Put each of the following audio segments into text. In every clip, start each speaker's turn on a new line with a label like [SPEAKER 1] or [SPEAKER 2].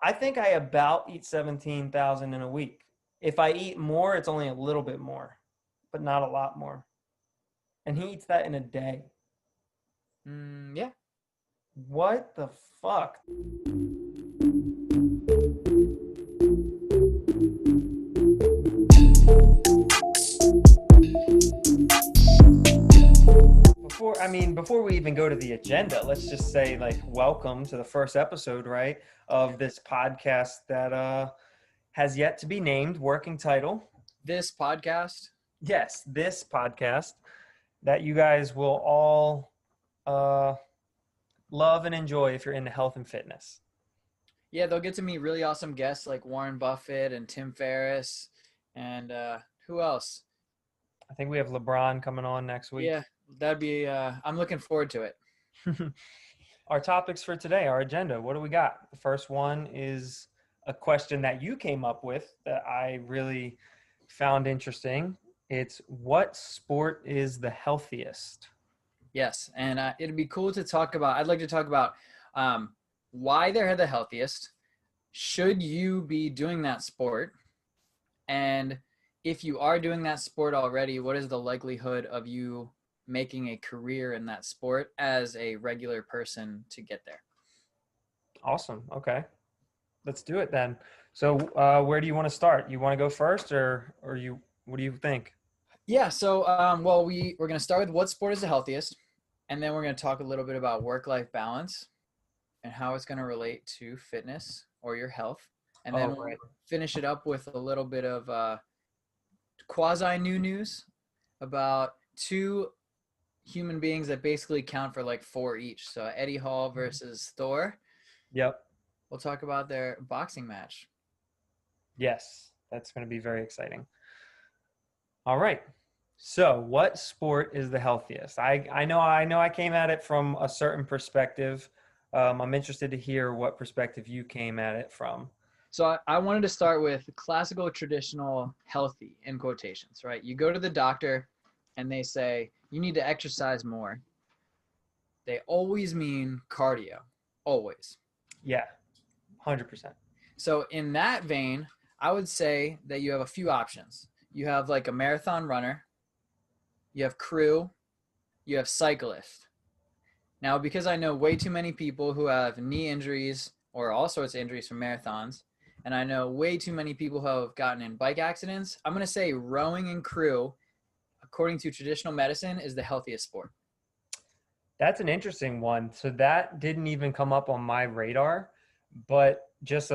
[SPEAKER 1] I think I about eat 17,000 in a week. If I eat more, it's only a little bit more, but not a lot more. And he eats that in a day.
[SPEAKER 2] Yeah.
[SPEAKER 1] What the fuck? Before we even go to the agenda, let's just say like welcome to the first episode, right, of this podcast that has yet to be named, working title.
[SPEAKER 2] This podcast.
[SPEAKER 1] Yes, this podcast that you guys will all uh love and enjoy if you're into health and fitness.
[SPEAKER 2] Yeah, they'll get to meet really awesome guests like Warren Buffett and Tim Ferriss and who else?
[SPEAKER 1] I think we have LeBron coming on next week.
[SPEAKER 2] Yeah, that'd be I'm looking forward to it.
[SPEAKER 1] Our topics for today, our agenda, what do we got? The first one is a question that you came up with that I really found interesting. It's what sport is the healthiest?
[SPEAKER 2] Yes, and it'd be cool to talk about. I'd like to talk about why they're the healthiest. Should you be doing that sport? And if you are doing that sport already, what is the likelihood of you making a career in that sport as a regular person to get there?
[SPEAKER 1] Awesome. Okay. Let's do it then. So where do you want to start? You want to go first or you, what do you think?
[SPEAKER 2] Yeah, so well, we're going to start with what sport is the healthiest, and then we're going to talk a little bit about work-life balance and how it's going to relate to fitness or your health. And then we'll
[SPEAKER 1] Right.
[SPEAKER 2] finish it up with a little bit of quasi new news about two human beings that basically count for like four each. So Eddie Hall versus Thor.
[SPEAKER 1] Yep.
[SPEAKER 2] We'll talk about their boxing match.
[SPEAKER 1] Yes. That's going to be very exciting. All right. So, what sport is the healthiest? I know I came at it from a certain perspective. I'm interested to hear what perspective you came at it from.
[SPEAKER 2] So I wanted to start with classical, traditional, healthy in quotations, right? You go to the doctor and they say, you need to exercise more. They always mean cardio, always.
[SPEAKER 1] Yeah, 100%.
[SPEAKER 2] So in that vein, I would say that you have a few options. You have like a marathon runner, you have crew, you have cyclist. Now, because I know way too many people who have knee injuries or all sorts of injuries from marathons, and I know way too many people who have gotten in bike accidents, I'm going to say rowing and crew, according to traditional medicine, is the healthiest sport.
[SPEAKER 1] That's an interesting one. So that didn't even come up on my radar, but just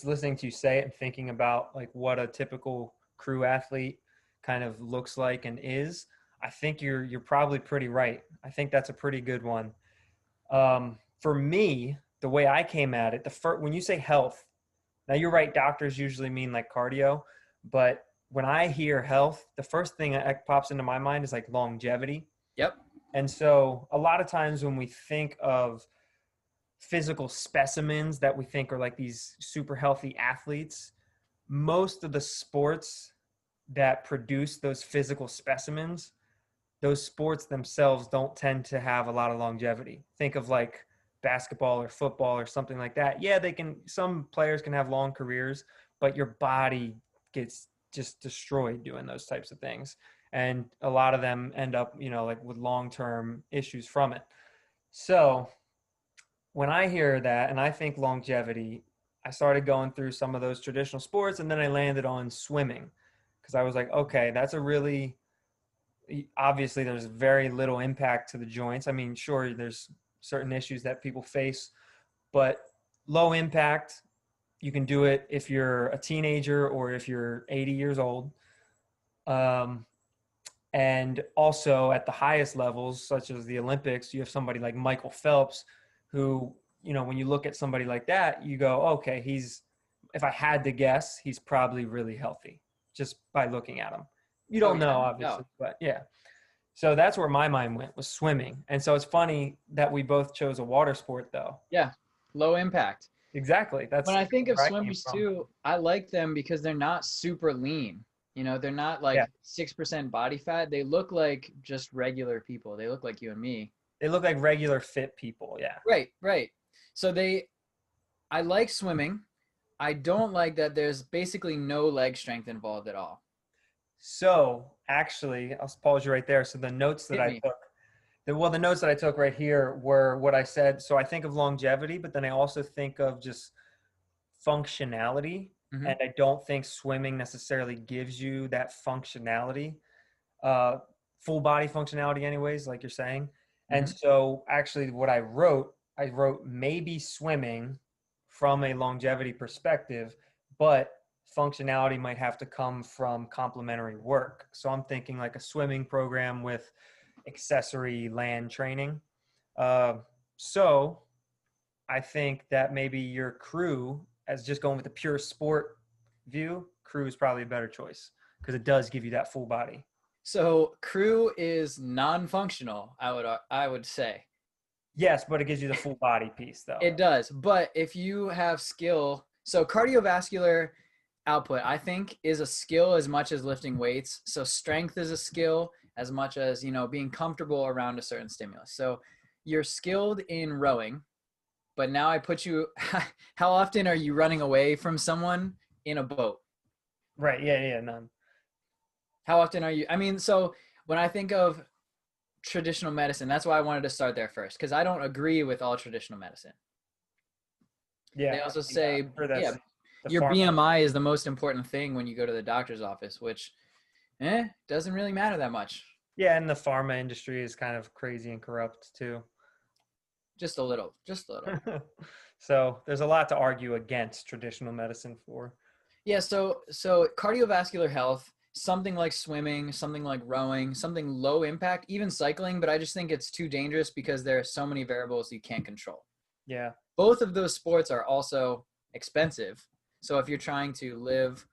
[SPEAKER 1] listening to you say it and thinking about like what a typical crew athlete kind of looks like and is, I think you're probably pretty right. I think that's a pretty good one. For me, the way I came at it, when you say health, now you're right. Doctors usually mean like cardio, but when I hear health, the first thing that pops into my mind is like longevity.
[SPEAKER 2] Yep.
[SPEAKER 1] And so a lot of times when we think of physical specimens that we think are like these super healthy athletes, most of the sports that produce those physical specimens, those sports themselves don't tend to have a lot of longevity. Think of like basketball or football or something like that. Yeah, some players can have long careers, but your body gets just destroyed doing those types of things. And a lot of them end up, like with long-term issues from it. So when I hear that and I think longevity, I started going through some of those traditional sports and then I landed on swimming because I was like, okay, that's a really, obviously there's very little impact to the joints. I mean, sure, there's certain issues that people face, but low impact. You can do it if you're a teenager or if you're 80 years old. And also at the highest levels, such as the Olympics, you have somebody like Michael Phelps, who, when you look at somebody like that, you go, okay, if I had to guess, he's probably really healthy just by looking at him. You don't know, obviously, but yeah. So that's where my mind went, was swimming. And so it's funny that we both chose a water sport, though.
[SPEAKER 2] Yeah, low impact.
[SPEAKER 1] Exactly. That's
[SPEAKER 2] When I think of
[SPEAKER 1] where I came
[SPEAKER 2] swimmers
[SPEAKER 1] from.
[SPEAKER 2] too, I like them because they're not super lean. They're not
[SPEAKER 1] Yeah.
[SPEAKER 2] like 6% body fat. They look like just regular people. They look like you and me.
[SPEAKER 1] They look like regular fit people. Yeah.
[SPEAKER 2] Right, right. So I like swimming. I don't like that there's basically no leg strength involved at all.
[SPEAKER 1] So actually, I'll pause you right there. So the notes that
[SPEAKER 2] Hit
[SPEAKER 1] I
[SPEAKER 2] me.
[SPEAKER 1] took, the notes that I took right here were what I said. So I think of longevity, but then I also think of just functionality.
[SPEAKER 2] Hmm.
[SPEAKER 1] And I don't think swimming necessarily gives you that functionality, uh, full body functionality, anyways, like you're saying. And
[SPEAKER 2] Hmm.
[SPEAKER 1] so actually, what I wrote maybe swimming from a longevity perspective, but functionality might have to come from complementary work. So I'm thinking like a swimming program with accessory land training. Uh, so I think that maybe your crew, as just going with the pure sport view, crew is probably a better choice because it does give you that full body.
[SPEAKER 2] So crew is non-functional, I would say.
[SPEAKER 1] Yes, but it gives you the full body piece though.
[SPEAKER 2] It does. But if you have skill, so cardiovascular output, I think, is a skill as much as lifting weights. So strength is a skill as much as, being comfortable around a certain stimulus. So you're skilled in rowing, but now I put you, how often are you running away from someone in a boat?
[SPEAKER 1] Right. Yeah. Yeah. None.
[SPEAKER 2] How often are you? I mean, so when I think of traditional medicine, that's why I wanted to start there first, because I don't agree with all traditional medicine.
[SPEAKER 1] Yeah.
[SPEAKER 2] They also
[SPEAKER 1] I mean,
[SPEAKER 2] say,
[SPEAKER 1] I'm sure
[SPEAKER 2] yeah,
[SPEAKER 1] that's the
[SPEAKER 2] your
[SPEAKER 1] farm.
[SPEAKER 2] BMI is the most important thing when you go to the doctor's office, which doesn't really matter that much.
[SPEAKER 1] Yeah, and the pharma industry is kind of crazy and corrupt too.
[SPEAKER 2] Just a little, just a little.
[SPEAKER 1] So there's a lot to argue against traditional medicine for.
[SPEAKER 2] Yeah, so cardiovascular health, something like swimming, something like rowing, something low impact, even cycling, but I just think it's too dangerous because there are so many variables you can't control.
[SPEAKER 1] Yeah.
[SPEAKER 2] Both of those sports are also expensive. So if you're trying to live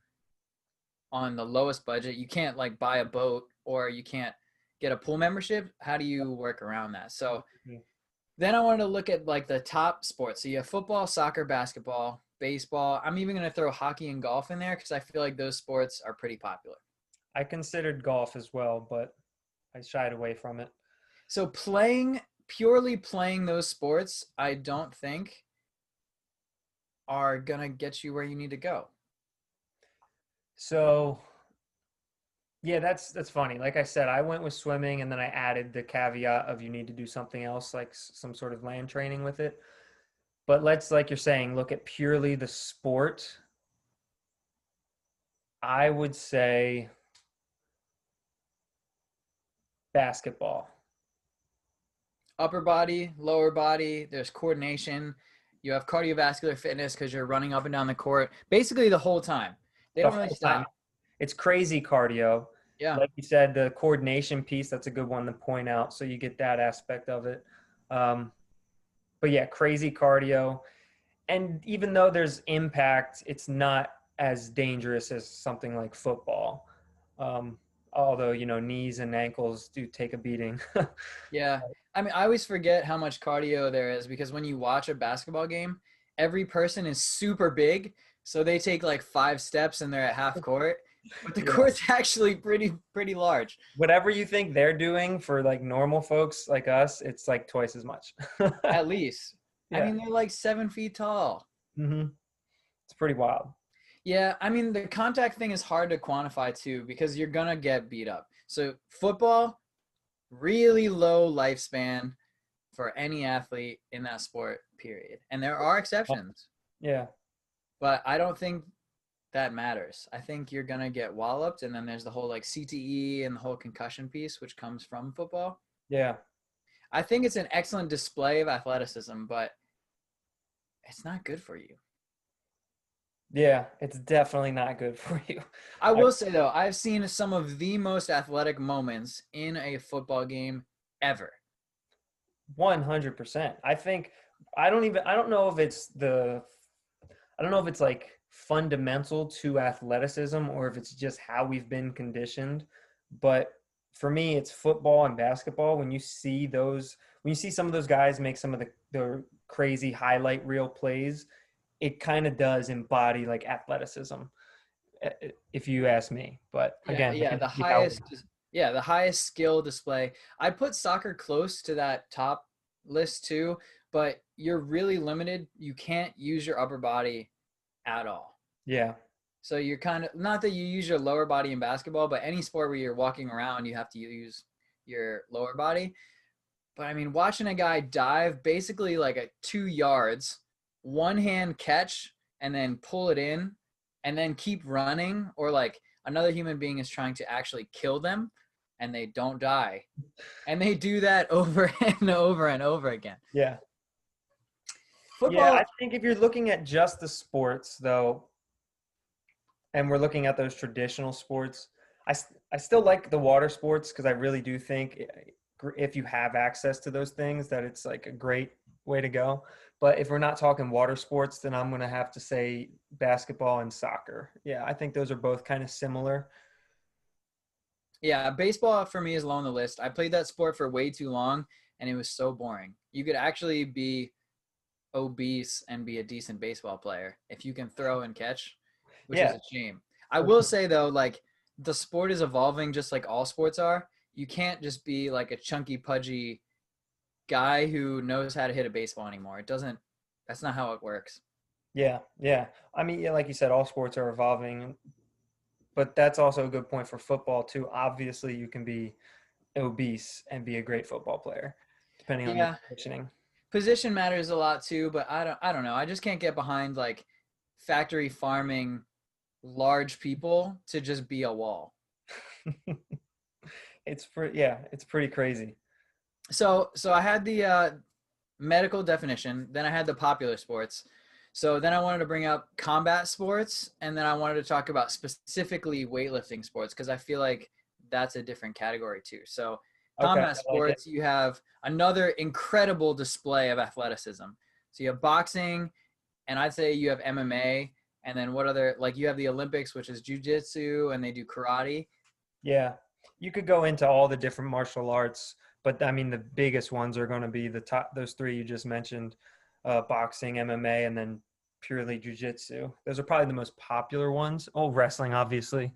[SPEAKER 2] on the lowest budget, you can't like buy a boat or you can't get a pool membership. How do you work around that? So then I wanted to look at like the top sports. So you have football, soccer, basketball, baseball. I'm even going to throw hockey and golf in there because I feel like those sports are pretty popular.
[SPEAKER 1] I considered golf as well, but I shied away from it.
[SPEAKER 2] So purely playing those sports, I don't think are going to get you where you need to go.
[SPEAKER 1] So yeah, that's funny. Like I said, I went with swimming and then I added the caveat of you need to do something else, like some sort of land training with it. But let's, like you're saying, look at purely the sport. I would say basketball.
[SPEAKER 2] Upper body, lower body, there's coordination. You have cardiovascular fitness because you're running up and down the court basically the whole time. They
[SPEAKER 1] The
[SPEAKER 2] don't really
[SPEAKER 1] whole time.
[SPEAKER 2] stop.
[SPEAKER 1] It's crazy cardio.
[SPEAKER 2] Yeah.
[SPEAKER 1] Like you said, the coordination piece, that's a good one to point out. So you get that aspect of it. Um, but yeah, crazy cardio. And even though there's impact, it's not as dangerous as something like football. Um, Although, knees and ankles do take a beating.
[SPEAKER 2] Yeah. I mean, I always forget how much cardio there is because when you watch a basketball game, every person is super big. So they take like 5 steps and they're at half court. But the
[SPEAKER 1] Yeah.
[SPEAKER 2] court's actually pretty large.
[SPEAKER 1] Whatever you think they're doing for like normal folks like us, it's like twice as much.
[SPEAKER 2] At least. I
[SPEAKER 1] Yeah.
[SPEAKER 2] mean, they're like 7 feet tall.
[SPEAKER 1] It's pretty wild.
[SPEAKER 2] Yeah, I mean the contact thing is hard to quantify too because you're gonna get beat up. So football, really low lifespan for any athlete in that sport, period. And there are exceptions,
[SPEAKER 1] Yeah.
[SPEAKER 2] but I don't think that matters. I think you're gonna get walloped, and then there's the whole like CTE and the whole concussion piece, which comes from football.
[SPEAKER 1] Yeah.
[SPEAKER 2] I think it's an excellent display of athleticism, but it's not good for you.
[SPEAKER 1] Yeah. It's definitely not good for you.
[SPEAKER 2] I
[SPEAKER 1] I,
[SPEAKER 2] will say though, I've seen some of the most athletic moments in a football game ever.
[SPEAKER 1] 100%. I don't know if I don't know if it's like fundamental to athleticism or if it's just how we've been conditioned. But for me, it's football and basketball. When you see some of those guys make some of the crazy highlight reel plays, it kind of does embody like athleticism, if you ask me. But
[SPEAKER 2] Yeah,
[SPEAKER 1] again, it
[SPEAKER 2] yeah,
[SPEAKER 1] can be how
[SPEAKER 2] the highest skill display. I put soccer close to that top list too, but you're really limited. You can't use your upper body at all.
[SPEAKER 1] Yeah.
[SPEAKER 2] So you're kind of, not that you use your lower body in basketball, but any sport where you're walking around, you have to use your lower body. But I mean, watching a guy dive basically like at 2 yards, one hand catch and then pull it in and then keep running, or like another human being is trying to actually kill them and they don't die. And they do that over and over and over again.
[SPEAKER 1] Yeah. Yeah,
[SPEAKER 2] Football,
[SPEAKER 1] I think if you're looking at just the sports, though, and we're looking at those traditional sports, I still like the water sports because I really do think if you have access to those things, that it's like a great way to go. But if we're not talking water sports, then I'm going to have to say basketball and soccer. Yeah, I think those are both kind of similar.
[SPEAKER 2] yeah, baseball for me is low on the list. I played that sport for way too long and it was so boring. You could actually be obese and be a decent baseball player if you can throw and catch, which is
[SPEAKER 1] Yeah,
[SPEAKER 2] a shame. I
[SPEAKER 1] for
[SPEAKER 2] will
[SPEAKER 1] sure.
[SPEAKER 2] say though, like the sport is evolving just like all sports are. You can't just be like a chunky pudgy guy who knows how to hit a baseball anymore. It doesn't, that's not how it works.
[SPEAKER 1] Yeah, yeah. I mean, yeah, like you said, all sports are evolving, but that's also a good point for football too. Obviously, you can be obese and be a great football player, depending on your
[SPEAKER 2] Yeah,
[SPEAKER 1] positioning.
[SPEAKER 2] position matters a lot too, but I don't know. I just can't get behind like factory farming large people to just be a wall.
[SPEAKER 1] It's pretty crazy.
[SPEAKER 2] So I had the medical definition, then I had the popular sports. So then I wanted to bring up combat sports, and then I wanted to talk about specifically weightlifting sports because I feel like that's a different category too. So
[SPEAKER 1] Okay,
[SPEAKER 2] combat
[SPEAKER 1] I like it.
[SPEAKER 2] sports, you have another incredible display of athleticism. So you have boxing, and I'd say you have MMA, and then what other, like you have the Olympics, which is jujitsu, and they do karate.
[SPEAKER 1] Yeah, you could go into all the different martial arts, but I mean the biggest ones are going to be the top. Those three you just mentioned: boxing, MMA, and then purely jujitsu. Those are probably the most popular ones. Oh, wrestling, obviously.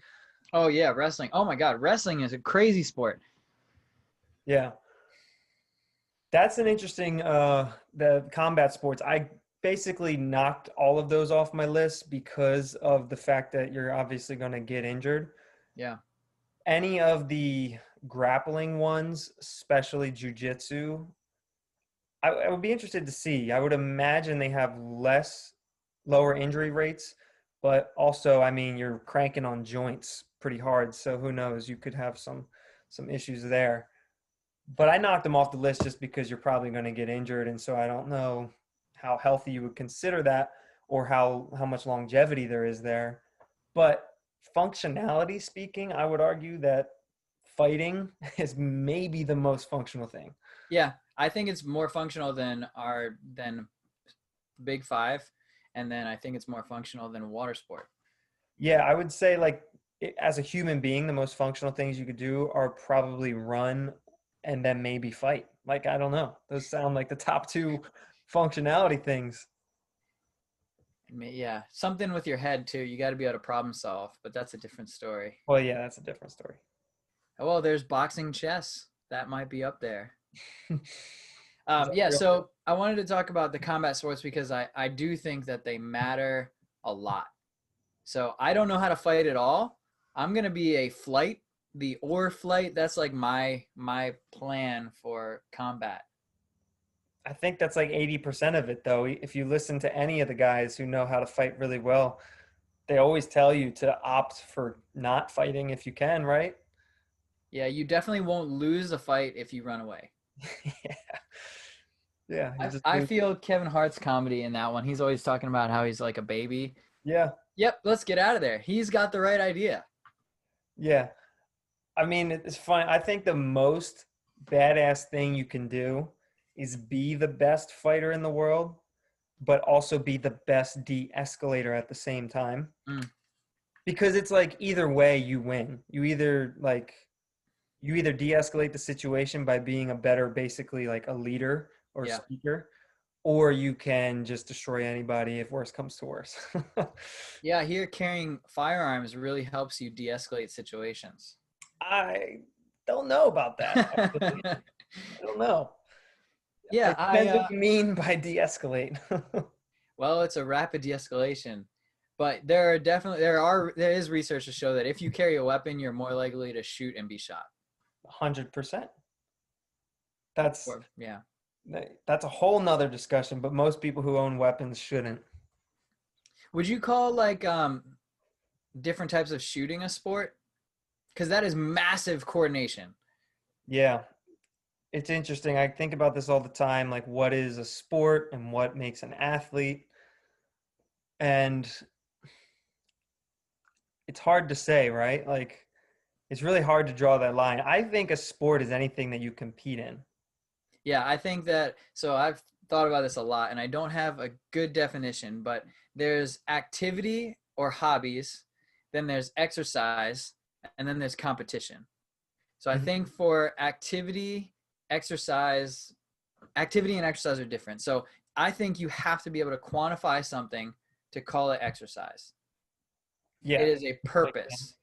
[SPEAKER 2] Oh yeah, wrestling. Oh my God, wrestling is a crazy sport.
[SPEAKER 1] Yeah, that's an interesting. The combat sports. I basically knocked all of those off my list because of the fact that you're obviously going to get injured.
[SPEAKER 2] Yeah.
[SPEAKER 1] Any of the grappling ones, especially jujitsu, I would be interested to see. I would imagine they have lower injury rates, but also, I mean, you're cranking on joints pretty hard, so who knows? You could have some issues there. But I knocked them off the list just because you're probably going to get injured, and so I don't know how healthy you would consider that or how much longevity there is there. But functionality speaking, I would argue that fighting is maybe the most functional thing.
[SPEAKER 2] Yeah, I think it's more functional than Big Five, and then I think it's more functional than water sport.
[SPEAKER 1] Yeah, I would say like as a human being, the most functional things you could do are probably run and then maybe fight. Like I don't know. Those sound like the top two functionality things.
[SPEAKER 2] Yeah, something with your head too. You got to be able to problem solve, but that's a different story.
[SPEAKER 1] Well, yeah, that's a different story.
[SPEAKER 2] Oh, well, there's boxing, chess. That might be up there.
[SPEAKER 1] Is that
[SPEAKER 2] Yeah,
[SPEAKER 1] real?
[SPEAKER 2] so I wanted to talk about the combat sports because I do think that they matter a lot. So I don't know how to fight at all. I'm gonna be a flight, the or flight. That's like my plan for combat.
[SPEAKER 1] I think that's like 80% of it though. If you listen to any of the guys who know how to fight really well, they always tell you to opt for not fighting if you can, right?
[SPEAKER 2] Yeah, you definitely won't lose a fight if you run away.
[SPEAKER 1] Yeah. Yeah, you
[SPEAKER 2] I,
[SPEAKER 1] just
[SPEAKER 2] I
[SPEAKER 1] lose.
[SPEAKER 2] feel Kevin Hart's comedy in that one. He's always talking about how he's like a baby.
[SPEAKER 1] Yeah.
[SPEAKER 2] Yep, let's get out of there. He's got the right idea.
[SPEAKER 1] Yeah. I mean, it's fine. I think the most badass thing you can do is be the best fighter in the world, but also be the best de-escalator at the same time.
[SPEAKER 2] Mm,
[SPEAKER 1] Because it's like either way you win. You either de-escalate the situation by being a better, basically like a leader or
[SPEAKER 2] yeah.
[SPEAKER 1] speaker, or you can just destroy anybody if worse comes to worse.
[SPEAKER 2] Yeah, here carrying firearms really helps you de-escalate situations.
[SPEAKER 1] I don't know about that, actually. I don't know.
[SPEAKER 2] Yeah,
[SPEAKER 1] It depends what you mean by de-escalate.
[SPEAKER 2] well, it's a rapid de-escalation. But there is research to show that if you carry a weapon, you're more likely to shoot and be shot.
[SPEAKER 1] 100%. That's
[SPEAKER 2] Or, yeah.
[SPEAKER 1] that's a whole nother discussion, but most people who own weapons shouldn't.
[SPEAKER 2] Would you call like different types of shooting a sport? Because that is massive coordination.
[SPEAKER 1] Yeah, it's interesting. I think about this all the time, like what is a sport and what makes an athlete. And it's hard to say, right? Like it's really hard to draw that line. I think a sport is anything that you compete in.
[SPEAKER 2] Yeah, I think that. So I've thought about this a lot, and I don't have a good definition, but there's activity or hobbies, then there's exercise, and then there's competition. So I think
[SPEAKER 1] Mhm.
[SPEAKER 2] for exercise, activity and exercise are different. So I think you have to be able to quantify something to call it exercise. It
[SPEAKER 1] Yeah.
[SPEAKER 2] is a purpose.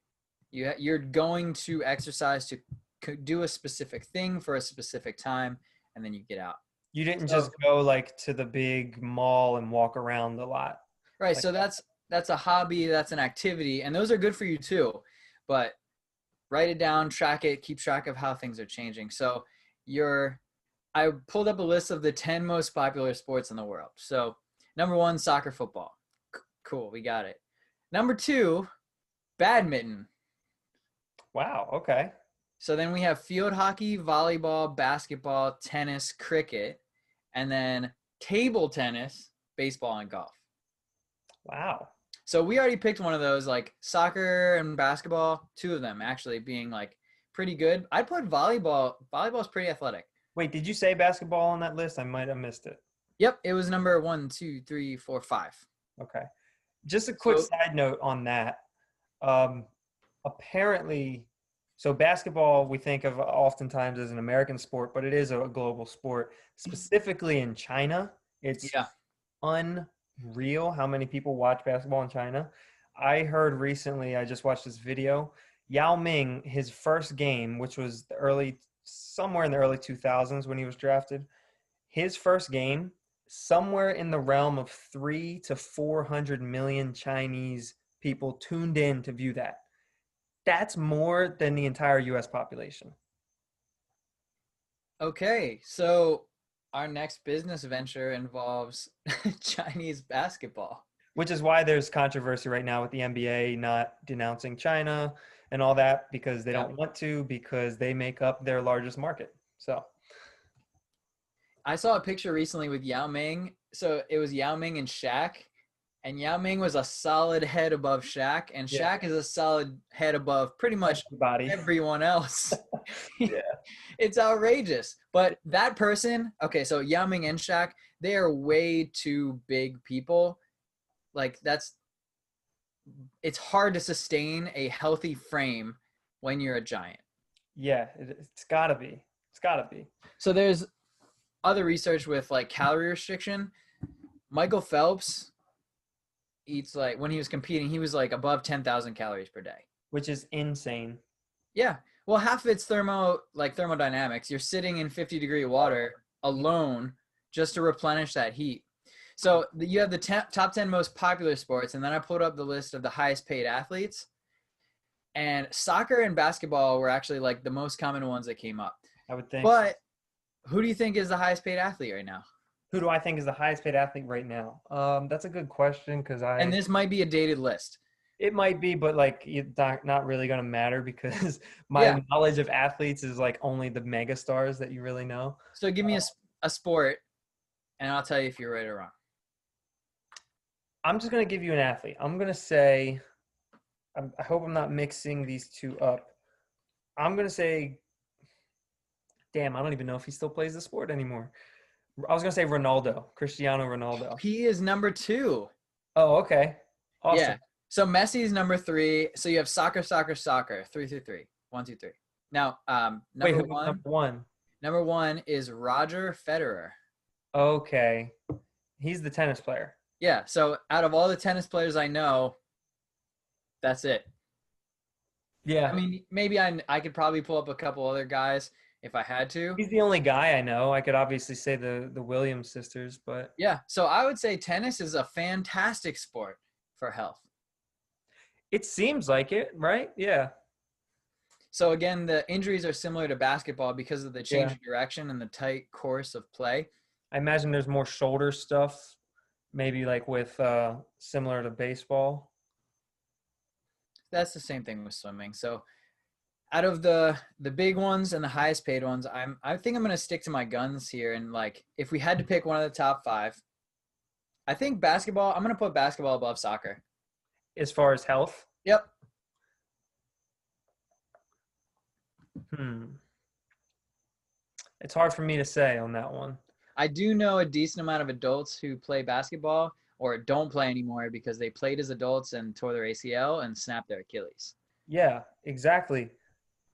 [SPEAKER 2] You're going to exercise to do a specific thing for a specific time, and then you get out.
[SPEAKER 1] You didn't
[SPEAKER 2] So
[SPEAKER 1] just go like to the big mall and walk around a lot.
[SPEAKER 2] right,
[SPEAKER 1] Like
[SPEAKER 2] so that's a hobby, that's an activity, and those are good for you too. But write it down, track it, keep track of how things are changing. So I pulled up a list of the 10 most popular sports in the world. So number 1, soccer, football. Cool, we got it. Number 2, badminton.
[SPEAKER 1] wow, okay.
[SPEAKER 2] So then we have field hockey, volleyball, basketball, tennis, cricket, and then table tennis, baseball, and golf.
[SPEAKER 1] Wow.
[SPEAKER 2] So we already picked one of those, like soccer and basketball, 2 of them actually being like pretty good. I'd put volleyball. Volleyball's pretty athletic.
[SPEAKER 1] Wait, did you say basketball on that list? I might have missed it.
[SPEAKER 2] Yep, it was number 1, 2, 3, 4, 5.
[SPEAKER 1] Okay. Just a quick
[SPEAKER 2] So
[SPEAKER 1] side note on that. Um, apparently, so basketball we think of oftentimes as an American sport, but it is a global sport. Specifically in China, it's
[SPEAKER 2] yeah,
[SPEAKER 1] unreal how many people watch basketball in China. I heard recently, I just watched this video. Yao Ming, his first game, which was somewhere in the early 2000s when he was drafted, his first game, somewhere in the realm of 3 to 400 million Chinese people tuned in to view that. That's more than the entire U.S. population.
[SPEAKER 2] okay. So our next business venture involves Chinese basketball.
[SPEAKER 1] Which is why there's controversy right now with the NBA not denouncing China and all that because they
[SPEAKER 2] Yeah.
[SPEAKER 1] don't want to because they make up their largest market. So,
[SPEAKER 2] I saw a picture recently with Yao Ming. So it was Yao Ming and Shaq, and Yao Ming was a solid head above Shaq, and
[SPEAKER 1] yeah,
[SPEAKER 2] Shaq is a solid head above pretty much
[SPEAKER 1] everybody.
[SPEAKER 2] everyone else.
[SPEAKER 1] Yeah.
[SPEAKER 2] It's outrageous. But that person, okay, so Yao Ming and Shaq, they are way too big people. Like it's hard to sustain a healthy frame when you're a giant.
[SPEAKER 1] Yeah, it's got to be. It's got to be.
[SPEAKER 2] So there's other research with like calorie restriction. Michael Phelps eats like when he was competing, he was like above 10,000 calories per day.
[SPEAKER 1] Which is insane.
[SPEAKER 2] Yeah. Well, half of it's thermodynamics. You're sitting in 50-degree water alone just to replenish that heat. So you have the top 10 most popular sports, and then I pulled up the list of the highest paid athletes. And soccer and basketball were actually like the most common ones that came up.
[SPEAKER 1] I would think.
[SPEAKER 2] But who do you think is the highest paid athlete right now?
[SPEAKER 1] Who do I think is the highest paid athlete right now? That's a good question because
[SPEAKER 2] And this might be a dated list.
[SPEAKER 1] it might be, but like it's not really going to matter because my
[SPEAKER 2] Yeah.
[SPEAKER 1] knowledge of athletes is like only the mega stars that you really know.
[SPEAKER 2] So give me a sport, and I'll tell you if you're right or wrong.
[SPEAKER 1] I'm just going to give you an athlete. I'm going to say, I hope I'm not mixing these two up. I'm going to say, damn, I don't even know if he still plays the sport anymore. I was going to say Ronaldo, Cristiano Ronaldo.
[SPEAKER 2] He is number 2.
[SPEAKER 1] Oh, okay. Awesome.
[SPEAKER 2] Yeah. So Messi is number 3. So you have soccer, 3 through 3. 1, 2, 3. Now,
[SPEAKER 1] Wait, who's number one?
[SPEAKER 2] Number 1 is Roger Federer.
[SPEAKER 1] Okay. He's the tennis player.
[SPEAKER 2] Yeah. So out of all the tennis players I know, that's it.
[SPEAKER 1] Yeah.
[SPEAKER 2] I mean, maybe I could probably pull up a couple other guys. if I had to.
[SPEAKER 1] He's the only guy I know. I could obviously say the Williams sisters, but
[SPEAKER 2] Yeah, so I would say tennis is a fantastic sport for health.
[SPEAKER 1] it seems like it, right? Yeah.
[SPEAKER 2] So again, the injuries are similar to basketball because of the change
[SPEAKER 1] Yeah.
[SPEAKER 2] of direction and the tight course of play.
[SPEAKER 1] I imagine there's more shoulder stuff, maybe like with similar to baseball.
[SPEAKER 2] That's the same thing with swimming. So out of the big ones and the highest paid ones, I think I'm gonna stick to my guns here. And like, if we had to pick one of the top five, I think basketball. I'm gonna put basketball above soccer.
[SPEAKER 1] As far as health.
[SPEAKER 2] Yep.
[SPEAKER 1] Hmm. It's hard for me to say on that one.
[SPEAKER 2] I do know a decent amount of adults who play basketball or don't play anymore because they played as adults and tore their ACL and snapped their Achilles.
[SPEAKER 1] Yeah, exactly.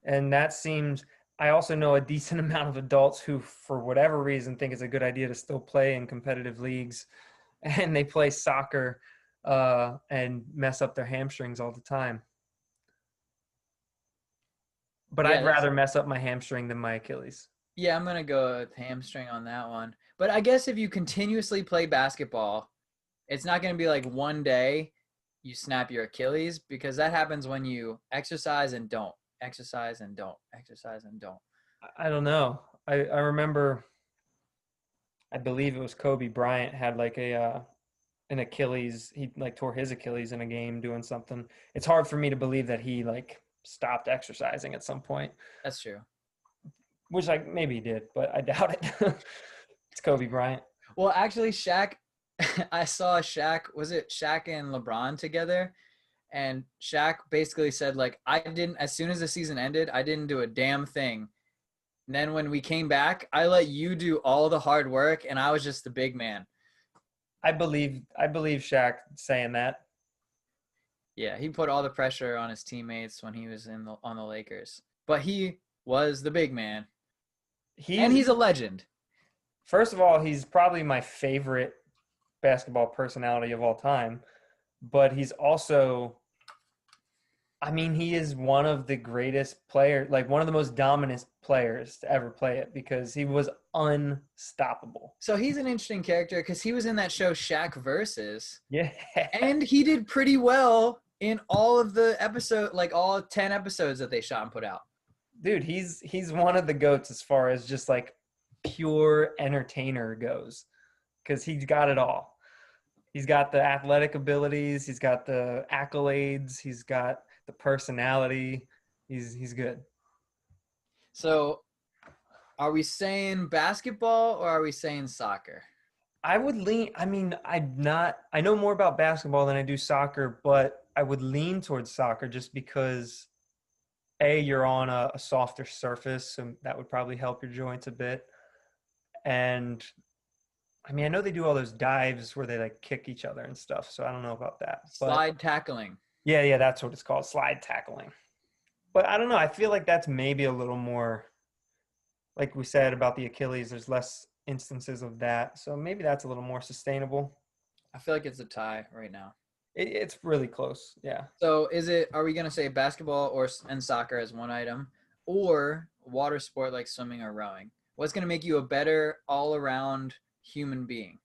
[SPEAKER 1] And that seems, I also know a decent amount of adults who, for whatever reason, think it's a good idea to still play in competitive leagues and they play soccer and mess up their hamstrings all the time. But
[SPEAKER 2] Yeah,
[SPEAKER 1] I'd rather mess up my hamstring than my Achilles.
[SPEAKER 2] yeah, I'm gonna go with hamstring on that one. But I guess if you continuously play basketball, it's not gonna be like one day you snap your Achilles because that happens when you exercise and don't exercise and don't exercise and don't.
[SPEAKER 1] I don't know. I remember, I believe it was Kobe Bryant had like an Achilles. He like tore his Achilles in a game doing something. It's hard for me to believe that he like stopped exercising at some point,
[SPEAKER 2] That's true.
[SPEAKER 1] which like maybe he did, but I doubt it. It's Kobe Bryant.
[SPEAKER 2] Well, actually, Shaq, I saw Shaq. Was it Shaq and LeBron together? And Shaq basically said, like, I didn't, as soon as the season ended, I didn't do a damn thing. And then when we came back, I let you do all the hard work, and I was just the big man.
[SPEAKER 1] I believe Shaq saying that.
[SPEAKER 2] Yeah, he put all the pressure on his teammates when he was on the Lakers. But he was the big man. And
[SPEAKER 1] He's
[SPEAKER 2] he's a legend.
[SPEAKER 1] First of all, he's probably my favorite basketball personality of all time, but he's also, I mean, he is one of the greatest players, like one of the most dominant players to ever play it because he was unstoppable.
[SPEAKER 2] So he's an interesting character because he was in that show Shaq Versus,
[SPEAKER 1] Yeah.
[SPEAKER 2] and he did pretty well in all of the episode, like all 10 episodes that they shot and put out.
[SPEAKER 1] Dude, he's one of the goats as far as just like pure entertainer goes because he's got it all. He's got the athletic abilities, he's got the accolades, he's got the personality. He's good.
[SPEAKER 2] So are we saying basketball or are we saying soccer?
[SPEAKER 1] I would lean, I mean, I know more about basketball than I do soccer, but I would lean towards soccer just because you're on a softer surface, so that would probably help your joints a bit. And I mean, I know they do all those dives where they like kick each other and stuff, so I don't know about that. But
[SPEAKER 2] Slide tackling.
[SPEAKER 1] yeah, that's what it's called, slide tackling. But I don't know, I feel like that's maybe a little more, like we said about the Achilles, there's less instances of that. So maybe that's a little more sustainable.
[SPEAKER 2] I feel like it's a tie right now.
[SPEAKER 1] It's really close. Yeah.
[SPEAKER 2] So are we going to say basketball and soccer as one item or water sport like swimming or rowing? What's going to make you a better all-around human being?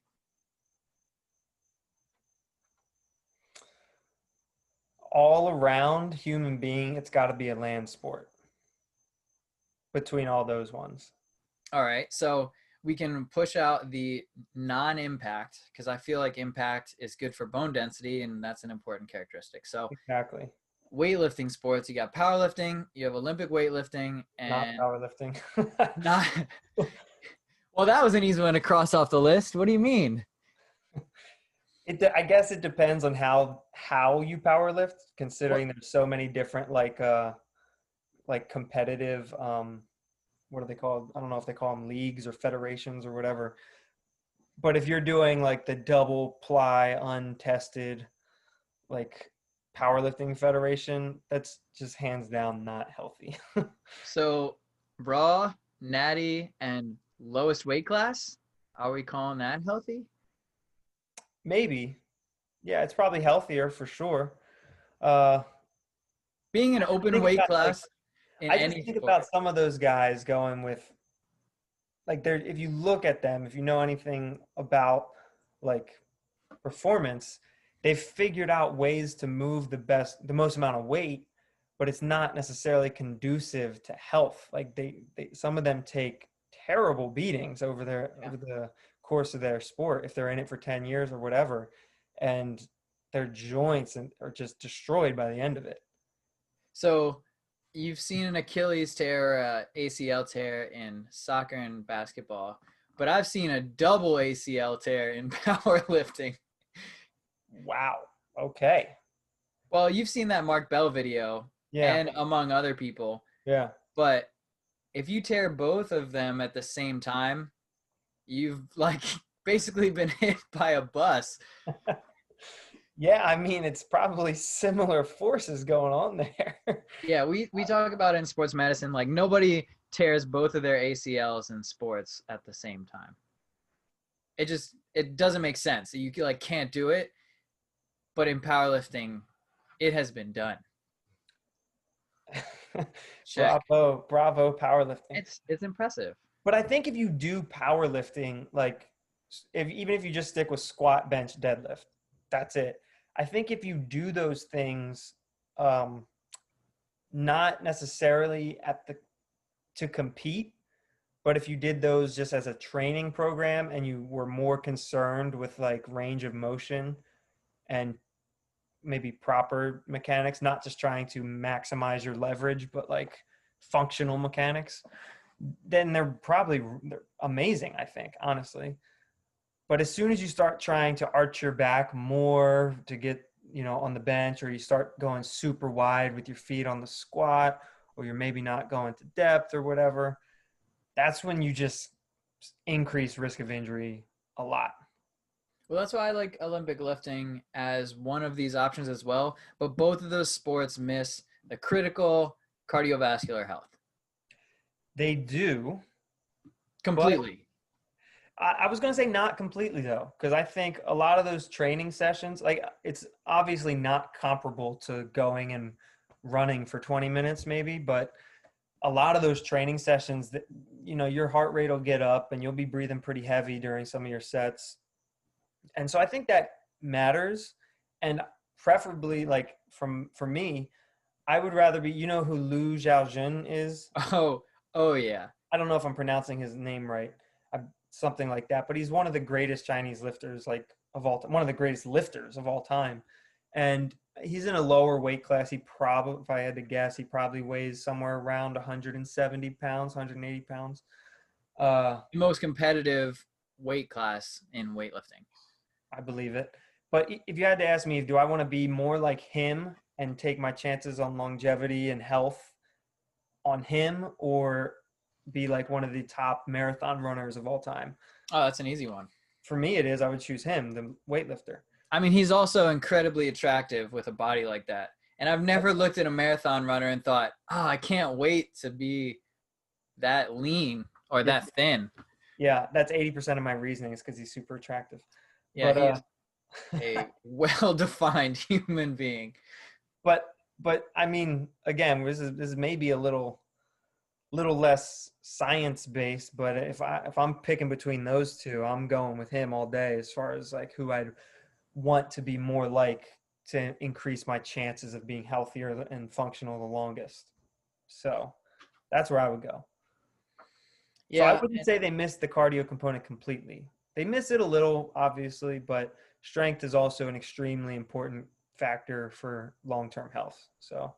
[SPEAKER 1] All around human being, it's got to be a land sport between all those ones.
[SPEAKER 2] All right. So we can push out the non-impact because I feel like impact is good for bone density and that's an important characteristic. So
[SPEAKER 1] Exactly.
[SPEAKER 2] weightlifting sports, you got powerlifting, you have Olympic weightlifting,
[SPEAKER 1] Not
[SPEAKER 2] and
[SPEAKER 1] powerlifting.
[SPEAKER 2] not. Well, that was an easy one to cross off the list. What do you mean?
[SPEAKER 1] I guess it depends on how you power lift, considering there's so many different like competitive what are they called? I don't know if they call them leagues or federations or whatever. But if you're doing like the double ply untested like powerlifting federation, that's just hands down not healthy.
[SPEAKER 2] So raw, natty, and lowest weight class. Are we calling that healthy?
[SPEAKER 1] Maybe. Yeah, it's probably healthier for sure. Uh,
[SPEAKER 2] Being an
[SPEAKER 1] I
[SPEAKER 2] open
[SPEAKER 1] think
[SPEAKER 2] weight
[SPEAKER 1] about like
[SPEAKER 2] class in
[SPEAKER 1] I just
[SPEAKER 2] any
[SPEAKER 1] think
[SPEAKER 2] sport.
[SPEAKER 1] about some of those guys going with like they're if you look at them, if you know anything about like performance, they've figured out ways to move the most amount of weight, but it's not necessarily conducive to health. Like they some of them take terrible beatings
[SPEAKER 2] Yeah.
[SPEAKER 1] over the course of their sport if they're in it for 10 years or whatever, and their joints are just destroyed by the end of it.
[SPEAKER 2] So you've seen an Achilles tear, or a ACL tear in soccer and basketball, but I've seen a double ACL tear in powerlifting.
[SPEAKER 1] Wow. Okay.
[SPEAKER 2] Well, you've seen that Mark Bell video,
[SPEAKER 1] Yeah.
[SPEAKER 2] and among other people,
[SPEAKER 1] Yeah.
[SPEAKER 2] but if you tear both of them at the same time, you've like basically been hit by a bus.
[SPEAKER 1] Yeah, I mean, it's probably similar forces going on there.
[SPEAKER 2] Yeah, we talk about it in sports medicine, like nobody tears both of their ACLs in sports at the same time. It doesn't make sense. You like can't do it, but in powerlifting, it has been done. Check.
[SPEAKER 1] Bravo, bravo, powerlifting.
[SPEAKER 2] It's impressive.
[SPEAKER 1] But I think if you do powerlifting, like if even if you just stick with squat, bench, deadlift, that's it. I think if you do those things, um, not necessarily at the to compete, but if you did those just as a training program and you were more concerned with like range of motion and maybe proper mechanics, not just trying to maximize your leverage, but like functional mechanics, then they're amazing, I think, honestly. But as soon as you start trying to arch your back more to get, on the bench, or you start going super wide with your feet on the squat, or you're maybe not going to depth or whatever, that's when you just increase risk of injury a lot.
[SPEAKER 2] Well, that's why I like Olympic lifting as one of these options as well. But both of those sports miss the critical cardiovascular health
[SPEAKER 1] They do, but
[SPEAKER 2] completely.
[SPEAKER 1] I was going to say not completely though, because I think a lot of those training sessions, like it's obviously not comparable to going and running for 20 minutes maybe, but a lot of those training sessions that, your heart rate will get up and you'll be breathing pretty heavy during some of your sets. And so I think that matters. And preferably like for me, I would rather be, who Lu Xiaojun is?
[SPEAKER 2] Oh, oh yeah.
[SPEAKER 1] I don't know if I'm pronouncing his name right, something like that. But he's one of the greatest Chinese lifters, like of all time, one of the greatest lifters of all time. And he's in a lower weight class. He probably, if I had to guess, he probably weighs somewhere around 170 pounds, 180 pounds.
[SPEAKER 2] The most competitive weight class in weightlifting.
[SPEAKER 1] I believe it. But if you had to ask me, do I want to be more like him and take my chances on longevity and health on him, or be like one of the top marathon runners of all time?
[SPEAKER 2] Oh, that's an easy one.
[SPEAKER 1] For me, it is. I would choose him, the weightlifter.
[SPEAKER 2] I mean, he's also incredibly attractive with a body like that. And I've never looked at a marathon runner and thought, oh, I can't wait to be that lean or that thin.
[SPEAKER 1] Yeah, that's 80% of my reasoning is because he's super attractive.
[SPEAKER 2] Yeah,
[SPEAKER 1] But
[SPEAKER 2] he's a well-defined human being.
[SPEAKER 1] but I mean, again, this is maybe a little less science based, but if I'm picking between those two, I'm going with him all day as far as like who I'd want to be more like to increase my chances of being healthier and functional the longest. So that's where I would go. So I
[SPEAKER 2] Yeah,
[SPEAKER 1] wouldn't say they missed the cardio component completely. They miss it a little, obviously, but strength is also an extremely important factor for long-term health.
[SPEAKER 2] so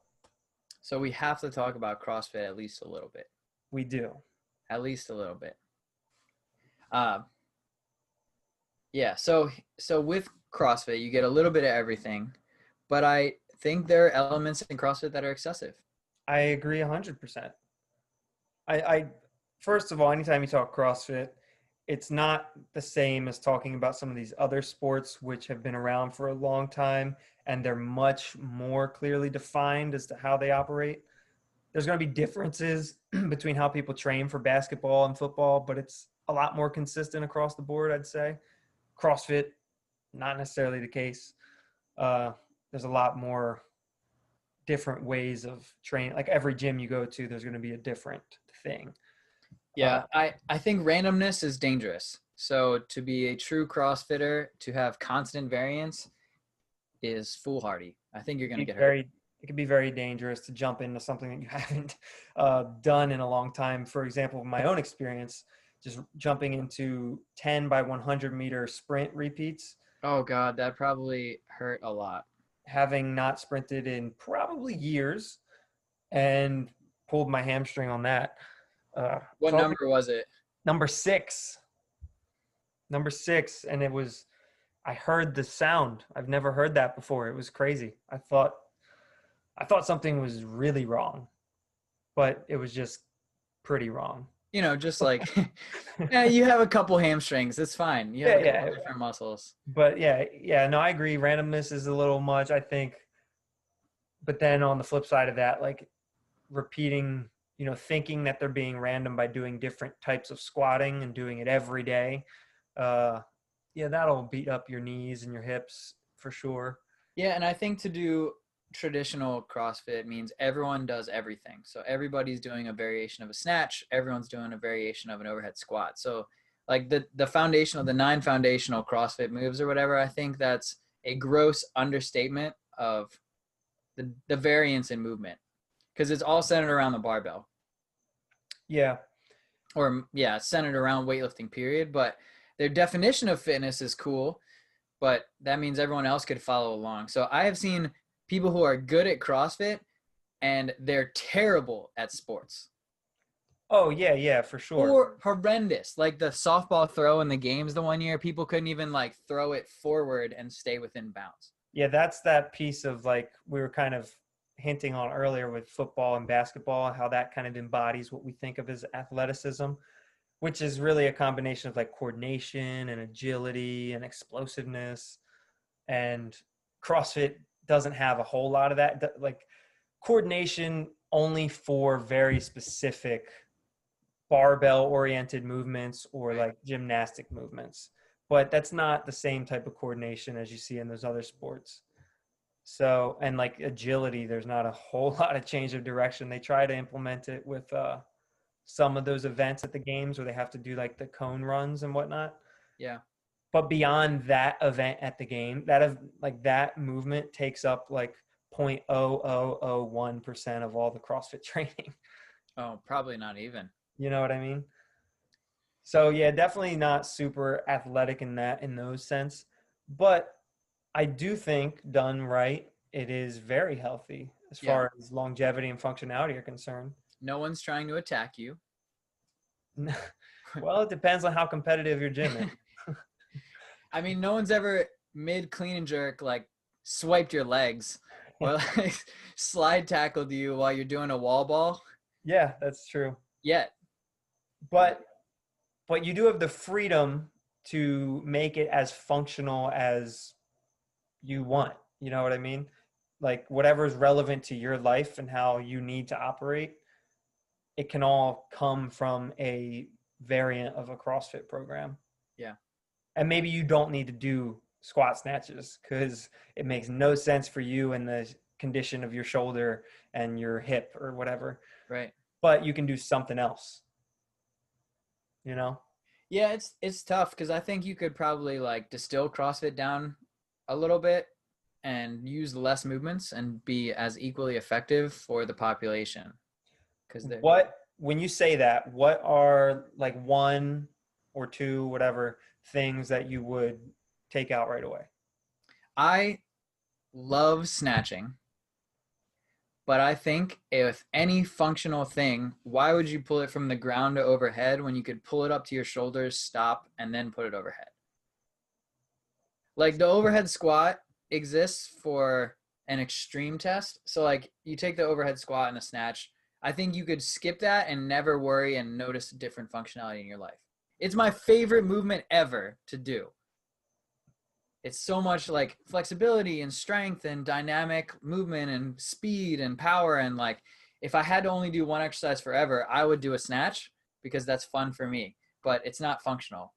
[SPEAKER 2] we have to talk about CrossFit at least a little bit.
[SPEAKER 1] We do.
[SPEAKER 2] At least a little bit. Yeah, so with CrossFit, you get a little bit of everything, but I think there are elements in CrossFit that are excessive.
[SPEAKER 1] I agree 100%. I first of all, anytime you talk CrossFit, it's not the same as talking about some of these other sports which have been around for a long time and they're much more clearly defined as to how they operate. There's going to be differences between how people train for basketball and football, but it's a lot more consistent across the board, I'd say. CrossFit, not necessarily the case. There's a lot more different ways of training. Like every gym you go to, there's going to be a different thing.
[SPEAKER 2] Yeah, I think randomness is dangerous. So to be a true CrossFitter, to have constant variance is foolhardy. I think you're going to get hurt.
[SPEAKER 1] It can be very dangerous to jump into something that you haven't done in a long time. For example, my own experience, just jumping into 10 by 100-meter sprint repeats.
[SPEAKER 2] Oh God, that probably hurt a lot.
[SPEAKER 1] Having not sprinted in probably years and pulled my hamstring on that.
[SPEAKER 2] What
[SPEAKER 1] So
[SPEAKER 2] number was it?
[SPEAKER 1] number six, and I heard the sound. I've never heard that before. It was crazy. I thought something was really wrong, but it was just pretty wrong.
[SPEAKER 2] You know, just like, yeah, you have a couple hamstrings. It's fine. You have a couple different muscles.
[SPEAKER 1] But yeah, no, I agree. Randomness is a little much, I think. But then on the flip side of that, like repeating, thinking that they're being random by doing different types of squatting and doing it every day. That'll beat up your knees and your hips for sure.
[SPEAKER 2] Yeah, and I think to do traditional CrossFit means everyone does everything. So everybody's doing a variation of a snatch. Everyone's doing a variation of an overhead squat. So like the 9 foundational CrossFit moves or whatever, I think that's a gross understatement of the variance in movement, because it's all centered around the barbell.
[SPEAKER 1] Yeah.
[SPEAKER 2] Or centered around weightlifting, period. But their definition of fitness is cool, but that means everyone else could follow along. So I have seen people who are good at CrossFit and they're terrible at sports.
[SPEAKER 1] Oh, yeah, for sure.
[SPEAKER 2] Or horrendous. Like the softball throw in the games the one year, people couldn't even like throw it forward and stay within bounds.
[SPEAKER 1] Yeah, that's that piece of like we were kind of hinting on earlier with football and basketball, how that kind of embodies what we think of as athleticism, which is really a combination of like coordination and agility and explosiveness. And CrossFit doesn't have a whole lot of that, like coordination only for very specific barbell oriented movements or like gymnastic movements, but that's not the same type of coordination as you see in those other sports. So, and like agility, there's not a whole lot of change of direction. They try to implement it with some of those events at the games where they have to do like the cone runs and whatnot.
[SPEAKER 2] Yeah.
[SPEAKER 1] But beyond that event at the game, that movement takes up like 0.0001% of all the CrossFit training.
[SPEAKER 2] Oh, probably not even.
[SPEAKER 1] You know what I mean? So yeah, definitely not super athletic in those sense. But I do think done right, it is very healthy as far as longevity and functionality are concerned.
[SPEAKER 2] No one's trying to attack you.
[SPEAKER 1] Well, it depends on how competitive your gym is.
[SPEAKER 2] I mean, no one's ever mid clean and jerk like swiped your legs or like slide tackled you while you're doing a wall ball.
[SPEAKER 1] Yeah, that's true.
[SPEAKER 2] Yet.
[SPEAKER 1] But you do have the freedom to make it as functional as you want. You know what I mean? Like whatever is relevant to your life and how you need to operate, it can all come from a variant of a CrossFit program.
[SPEAKER 2] Yeah.
[SPEAKER 1] And maybe you don't need to do squat snatches because it makes no sense for you and the condition of your shoulder and your hip or whatever.
[SPEAKER 2] Right.
[SPEAKER 1] But you can do something else. You know?
[SPEAKER 2] Yeah, it's tough because I think you could probably like distill CrossFit down a little bit and use less movements and be as equally effective for the population. Because
[SPEAKER 1] when you say that, what are like one or two, whatever, things that you would take out right away?
[SPEAKER 2] I love snatching, but I think if any functional thing, why would you pull it from the ground to overhead when you could pull it up to your shoulders, stop, and then put it overhead? Like the overhead squat exists for an extreme test. So like you take the overhead squat and a snatch, I think you could skip that and never worry and notice a different functionality in your life. It's my favorite movement ever to do. It's so much like flexibility and strength and dynamic movement and speed and power. And like, if I had to only do one exercise forever, I would do a snatch because that's fun for me, but it's not functional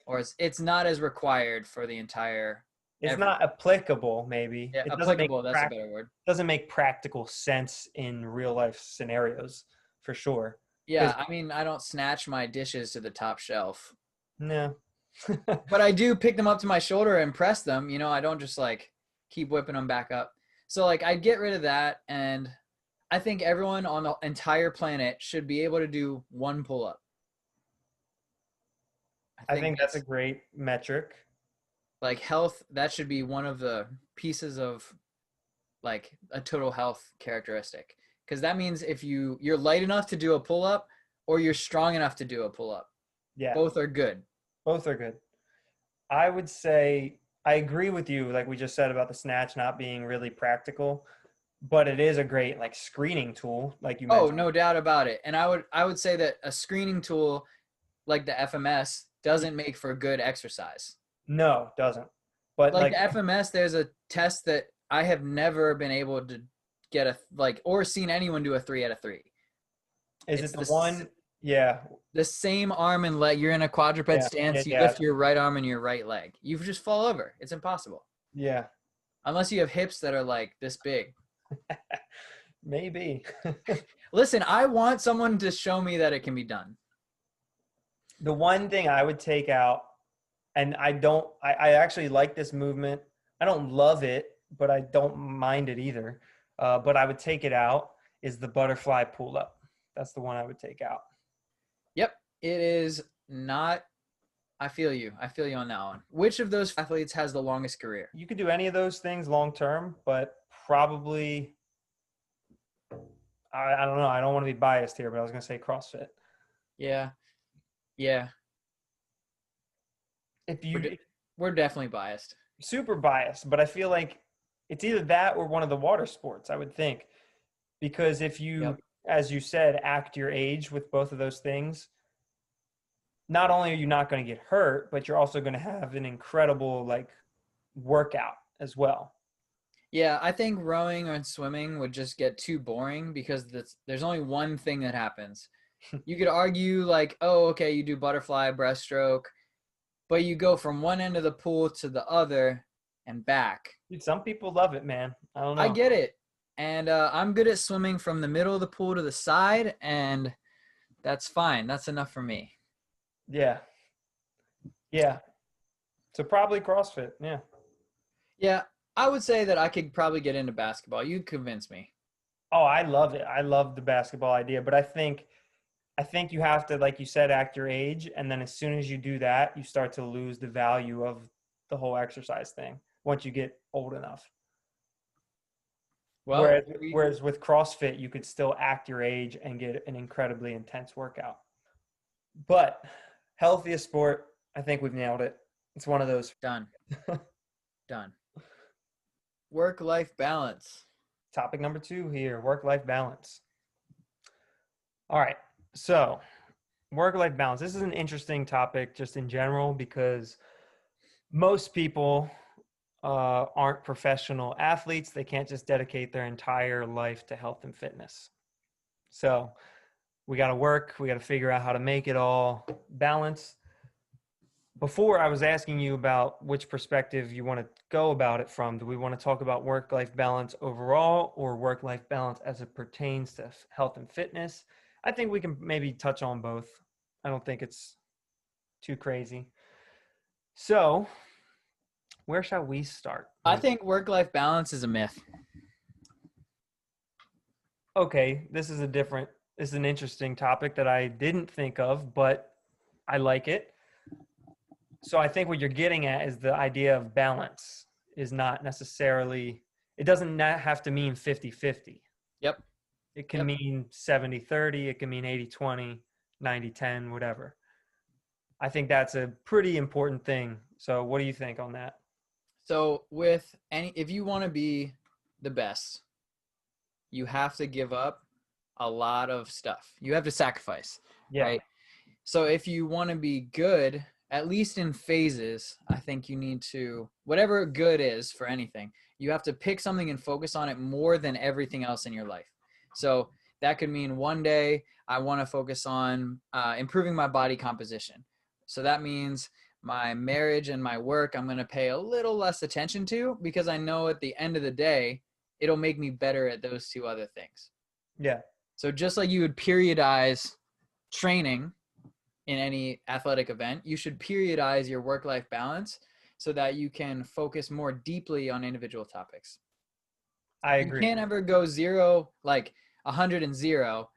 [SPEAKER 2] or it's not as required for the entire
[SPEAKER 1] It's
[SPEAKER 2] ever.
[SPEAKER 1] not applicable, maybe.
[SPEAKER 2] Yeah,
[SPEAKER 1] It
[SPEAKER 2] applicable. That's a better word.
[SPEAKER 1] doesn't make practical sense in real life scenarios for sure.
[SPEAKER 2] Yeah,
[SPEAKER 1] Because
[SPEAKER 2] I mean, I don't snatch my dishes to the top shelf,
[SPEAKER 1] no.
[SPEAKER 2] but I do pick them up to my shoulder and press them. You know, I don't just like keep whipping them back up. So like I'd get rid of that, and I think everyone on the entire planet should be able to do one pull up. I
[SPEAKER 1] I
[SPEAKER 2] think
[SPEAKER 1] think that's a
[SPEAKER 2] that's
[SPEAKER 1] great metric.
[SPEAKER 2] like health. That should be one of the pieces of like a total health characteristic, because that means if you're light enough to do a pull up or you're strong enough to do a pull up,
[SPEAKER 1] Yeah,
[SPEAKER 2] both are good.
[SPEAKER 1] both are good. I would say I agree with you, like we just said about the snatch not being really practical, but it is a great like screening tool, like you
[SPEAKER 2] Oh,
[SPEAKER 1] mentioned.
[SPEAKER 2] no doubt about it. And I would say that a screening tool like the FMS doesn't make for good exercise.
[SPEAKER 1] No, doesn't. But
[SPEAKER 2] Like
[SPEAKER 1] like,
[SPEAKER 2] the FMS, there's a test that I have never been able to get a like or seen anyone do a 3 out of 3.
[SPEAKER 1] is
[SPEAKER 2] It's
[SPEAKER 1] it the one?
[SPEAKER 2] the
[SPEAKER 1] Yeah,
[SPEAKER 2] the same arm and leg. You're in a quadruped
[SPEAKER 1] yeah, yeah,
[SPEAKER 2] stance. You
[SPEAKER 1] yeah,
[SPEAKER 2] lift your right arm and your right leg. You just fall over. It's impossible
[SPEAKER 1] yeah.
[SPEAKER 2] unless you have hips that are like this big.
[SPEAKER 1] Maybe.
[SPEAKER 2] Listen, I want someone to show me that it can be done.
[SPEAKER 1] The one thing I would take out, and I actually like this movement. I don't love it, but I don't mind it either. But I would take it out is the butterfly pull up. That's the one I would take out.
[SPEAKER 2] Yep, it is not. I feel you. I feel you on that one. Which of those athletes has the longest career?
[SPEAKER 1] You could do any of those things long term, but probably, I don't know. I don't want to be biased here, but I was going to say CrossFit.
[SPEAKER 2] Yeah, yeah.
[SPEAKER 1] If
[SPEAKER 2] We're
[SPEAKER 1] you
[SPEAKER 2] de- we're definitely biased.
[SPEAKER 1] super biased, but I feel like it's either that or one of the water sports, I would think. Because if you,
[SPEAKER 2] Yep.
[SPEAKER 1] as you said, act your age with both of those things, not only are you not going to get hurt, but you're also going to have an incredible like workout as well.
[SPEAKER 2] Yeah, I think rowing and swimming would just get too boring because there's only one thing that happens. You could argue like, oh, okay, you do butterfly, breaststroke, but you go from one end of the pool to the other and back.
[SPEAKER 1] Dude, some people love it, man. I don't
[SPEAKER 2] I
[SPEAKER 1] know.
[SPEAKER 2] get it. And I'm good at swimming from the middle of the pool to the side, and that's fine. That's enough for me.
[SPEAKER 1] Yeah. Yeah. So probably CrossFit. Yeah.
[SPEAKER 2] Yeah, I would say that I could probably get into basketball. You convince me.
[SPEAKER 1] Oh, I love it. I love the basketball idea, but I think you have to, like you said, act your age, and then as soon as you do that, you start to lose the value of the whole exercise thing once you get old enough.
[SPEAKER 2] Well,
[SPEAKER 1] Whereas, whereas with CrossFit, you could still act your age and get an incredibly intense workout. But healthiest sport, I think we've nailed it. It's one of those.
[SPEAKER 2] done. Done. Work-life balance.
[SPEAKER 1] Topic number 2 here, work-life balance. All right. So work-life balance. This is an interesting topic just in general because most people aren't professional athletes. They can't just dedicate their entire life to health and fitness. So we got to work. We got to figure out how to make it all balance. Before I was asking you about which perspective you want to go about it from. Do we want to talk about work-life balance overall or work-life balance as it pertains to health and fitness? I think we can maybe touch on both. I don't think it's too crazy. So where shall we start?
[SPEAKER 2] I think work-life balance is a myth.
[SPEAKER 1] Okay, this is an interesting topic that I didn't think of, but I like it. So I think what you're getting at is the idea of balance is not necessarily, it doesn't have to mean 50-50.
[SPEAKER 2] Yep.
[SPEAKER 1] It can
[SPEAKER 2] Yep.
[SPEAKER 1] mean 70-30, it can mean 80-20, 90-10, whatever. I think that's a pretty important thing. So what do you think on that?
[SPEAKER 2] So if you want to be the best, you have to give up a lot of stuff. You have to sacrifice,
[SPEAKER 1] Yeah.
[SPEAKER 2] right? So if you want to be good, at least in phases, I think you need to, whatever good is for anything, you have to pick something and focus on it more than everything else in your life. So that could mean one day I want to focus on improving my body composition. So that means my marriage and my work, I'm going to pay a little less attention to, because I know at the end of the day, it'll make me better at those two other things.
[SPEAKER 1] Yeah.
[SPEAKER 2] So just like you would periodize training in any athletic event, you should periodize your work-life balance so that you can focus more deeply on individual topics.
[SPEAKER 1] I
[SPEAKER 2] You
[SPEAKER 1] agree.
[SPEAKER 2] can't ever go zero, like 100 and zero.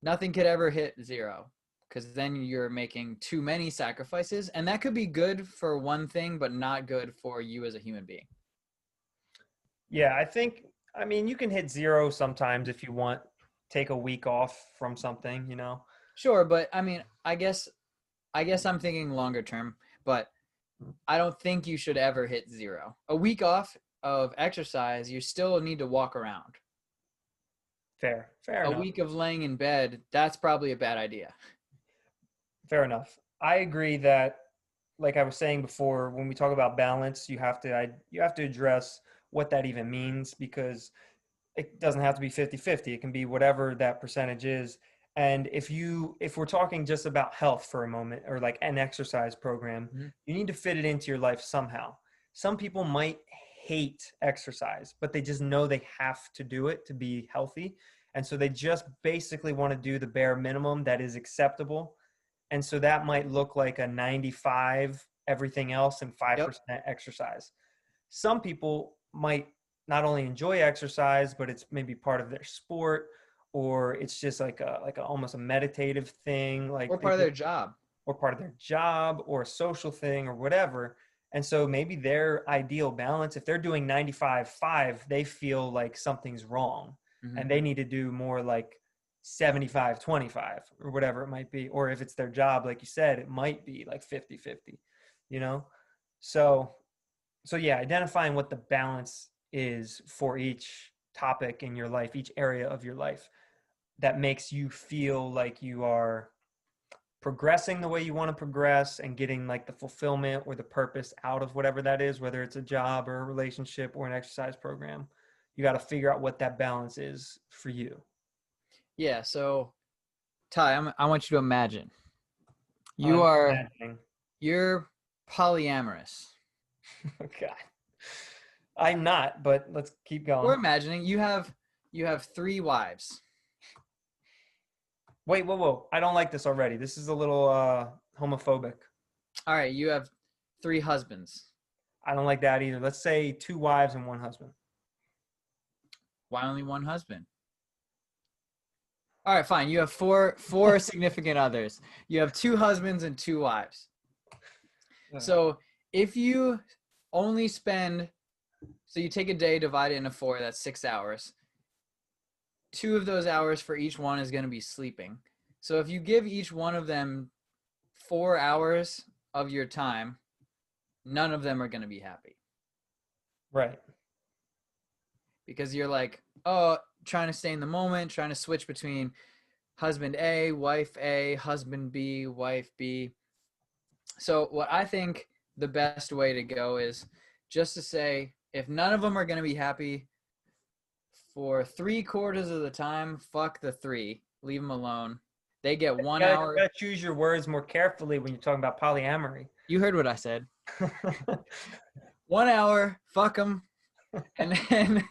[SPEAKER 2] Nothing could ever hit zero, because then you're making too many sacrifices, and that could be good for one thing, but not good for you as a human being.
[SPEAKER 1] Yeah, I mean, you can hit zero sometimes if you want, take a week off from something, you know?
[SPEAKER 2] Sure, but I mean, I guess I'm thinking longer term, but I don't think you should ever hit zero. A week off of exercise, you still need to walk around.
[SPEAKER 1] Fair
[SPEAKER 2] A
[SPEAKER 1] enough.
[SPEAKER 2] week of laying in bed, that's probably a bad idea.
[SPEAKER 1] Fair enough. I agree that, like I was saying before, when we talk about balance, you have to address what that even means, because it doesn't have to be 50-50. It can be whatever that percentage is. And if we're talking just about health for a moment, or like an exercise program,
[SPEAKER 2] Mm-hmm.
[SPEAKER 1] you need to fit it into your life somehow. Some people might hate exercise, but they just know they have to do it to be healthy. And so they just basically want to do the bare minimum that is acceptable. And so that might look like a 95 everything else and
[SPEAKER 2] Yep.
[SPEAKER 1] 5% exercise. Some people might not only enjoy exercise, but it's maybe part of their sport, or it's just like a almost a meditative thing,
[SPEAKER 2] Or
[SPEAKER 1] like they
[SPEAKER 2] part of
[SPEAKER 1] just,
[SPEAKER 2] their job.
[SPEAKER 1] or part of their job, or a social thing, or whatever. And so maybe their ideal balance, if they're doing 95-5, they feel like something's wrong,
[SPEAKER 2] Mm-hmm.
[SPEAKER 1] and they need to do more like 75-25 or whatever it might be. Or if it's their job, like you said, it might be like 50-50, you know? So yeah, identifying what the balance is for each topic in your life, each area of your life, that makes you feel like you are progressing the way you want to progress, and getting like the fulfillment or the purpose out of whatever that is, whether it's a job or a relationship or an exercise program. You got to figure out what that balance is for you.
[SPEAKER 2] Yeah. So, Ty, I want you to imagine you
[SPEAKER 1] I'm
[SPEAKER 2] are
[SPEAKER 1] imagining.
[SPEAKER 2] you're polyamorous.
[SPEAKER 1] Oh God, I'm not, but let's keep
[SPEAKER 2] We're
[SPEAKER 1] going.
[SPEAKER 2] imagining you have 3 wives.
[SPEAKER 1] Wait, whoa. I don't like this already. This is a little homophobic.
[SPEAKER 2] All right, you have 3 husbands.
[SPEAKER 1] I don't like that either. Let's say 2 wives and 1 husband.
[SPEAKER 2] Why only one husband? All right, fine. You have four significant others. You have 2 husbands and 2 wives. So if you only spend, so you take a day, divide it into 4, that's 6 hours. 2 of those hours for each one is going to be sleeping. So if you give each one of them 4 hours of your time, none of them are going to be happy,
[SPEAKER 1] Right.
[SPEAKER 2] because you're like, oh, trying to stay in the moment, trying to switch between husband A, husband B, wife B. So what I think the best way to go is just to say, if none of them are going to be happy for 3/4 of the time, fuck the 3, leave them alone. They get
[SPEAKER 1] You
[SPEAKER 2] 1 hour.
[SPEAKER 1] gotta choose your words more carefully when you're talking about polyamory.
[SPEAKER 2] You heard what I said. 1 hour, fuck them, and then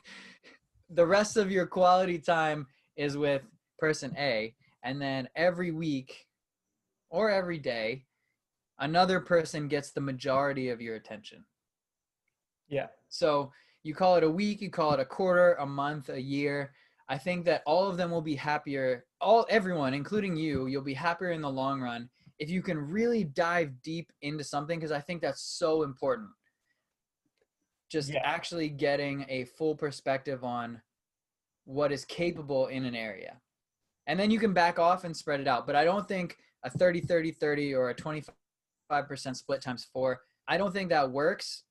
[SPEAKER 2] the rest of your quality time is with person A, and then every week or every day, another person gets the majority of your attention.
[SPEAKER 1] Yeah.
[SPEAKER 2] So you call it a week, you call it a quarter, a month, a year. I think that all of them will be happier. Everyone, including you, you'll be happier in the long run if you can really dive deep into something, because I think that's so important. Just
[SPEAKER 1] Yeah.
[SPEAKER 2] actually getting a full perspective on what is capable in an area. And then you can back off and spread it out. But I don't think a 30-30-30 or a 25% split times 4, I don't think that works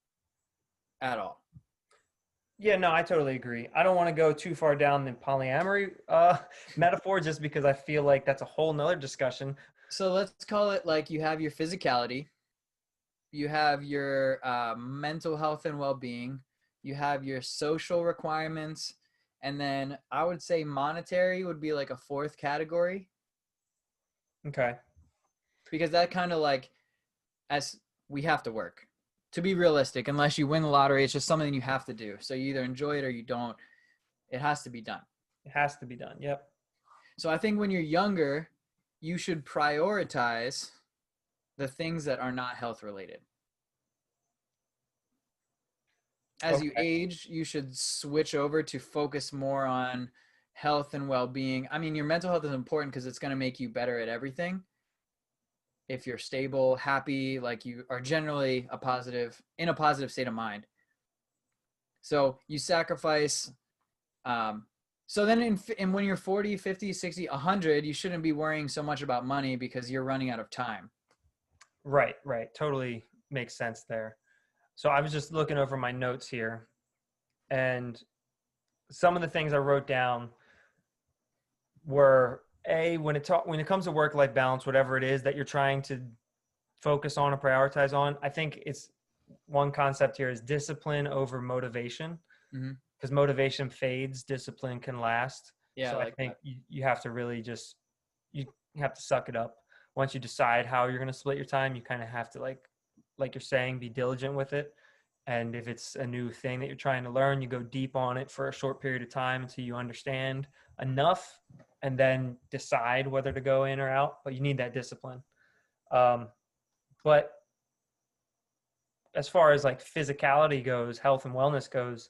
[SPEAKER 2] at all.
[SPEAKER 1] Yeah, no, I totally agree. I don't want to go too far down the polyamory metaphor, just because I feel like that's a whole nother discussion.
[SPEAKER 2] So let's call it like you have your physicality, you have your mental health and well-being, you have your social requirements, and then I would say monetary would be like a 4th category,
[SPEAKER 1] Okay.
[SPEAKER 2] because that kind of like as we have to work. To be realistic, unless you win the lottery, it's just something you have to do. So you either enjoy it or you don't. It has to be done.
[SPEAKER 1] It has to be done. Yep.
[SPEAKER 2] So I think when you're younger, you should prioritize the things that are not health related. As you
[SPEAKER 1] Okay.
[SPEAKER 2] age, you should switch over to focus more on health and well-being. I mean, your mental health is important because it's going to make you better at everything. If you're stable, happy, like you are generally in a positive state of mind. So you sacrifice. So then in when you're 40, 50, 60, 100, you shouldn't be worrying so much about money because you're running out of time.
[SPEAKER 1] Right. Right. Totally makes sense there. So I was just looking over my notes here, and some of the things I wrote down were when it comes to work life balance, whatever it is that you're trying to focus on or prioritize on. I think it's one concept here is discipline over motivation,
[SPEAKER 2] Mm-hmm.
[SPEAKER 1] because motivation fades, discipline can last.
[SPEAKER 2] Yeah, I
[SPEAKER 1] So I
[SPEAKER 2] like
[SPEAKER 1] think
[SPEAKER 2] that.
[SPEAKER 1] you have to really just you have to suck it up. Once you decide how you're going to split your time, you kind of have to like you're saying, be diligent with it. And if it's a new thing that you're trying to learn, you go deep on it for a short period of time until you understand enough, and then decide whether to go in or out. But you need that discipline. But as far as like physicality goes, health and wellness goes,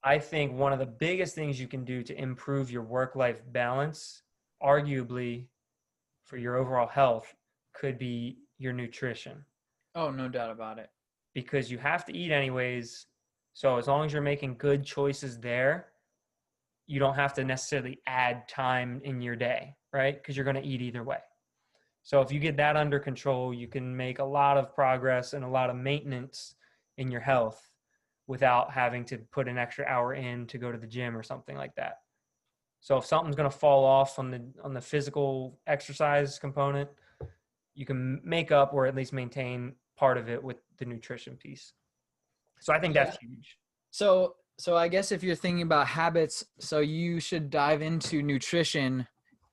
[SPEAKER 1] I think one of the biggest things you can do to improve your work-life balance, arguably for your overall health, could be your nutrition,
[SPEAKER 2] Oh, no doubt about it.
[SPEAKER 1] because you have to eat anyways. So as long as you're making good choices there, you don't have to necessarily add time in your day, right? Because you're going to eat either way. So if you get that under control, you can make a lot of progress and a lot of maintenance in your health without having to put an extra hour in to go to the gym or something like that. So if something's going to fall off on the physical exercise component, you can make up or at least maintain part of it with the nutrition piece. So I think
[SPEAKER 2] Yeah.
[SPEAKER 1] that's huge.
[SPEAKER 2] So I guess if you're thinking about habits, so you should dive into nutrition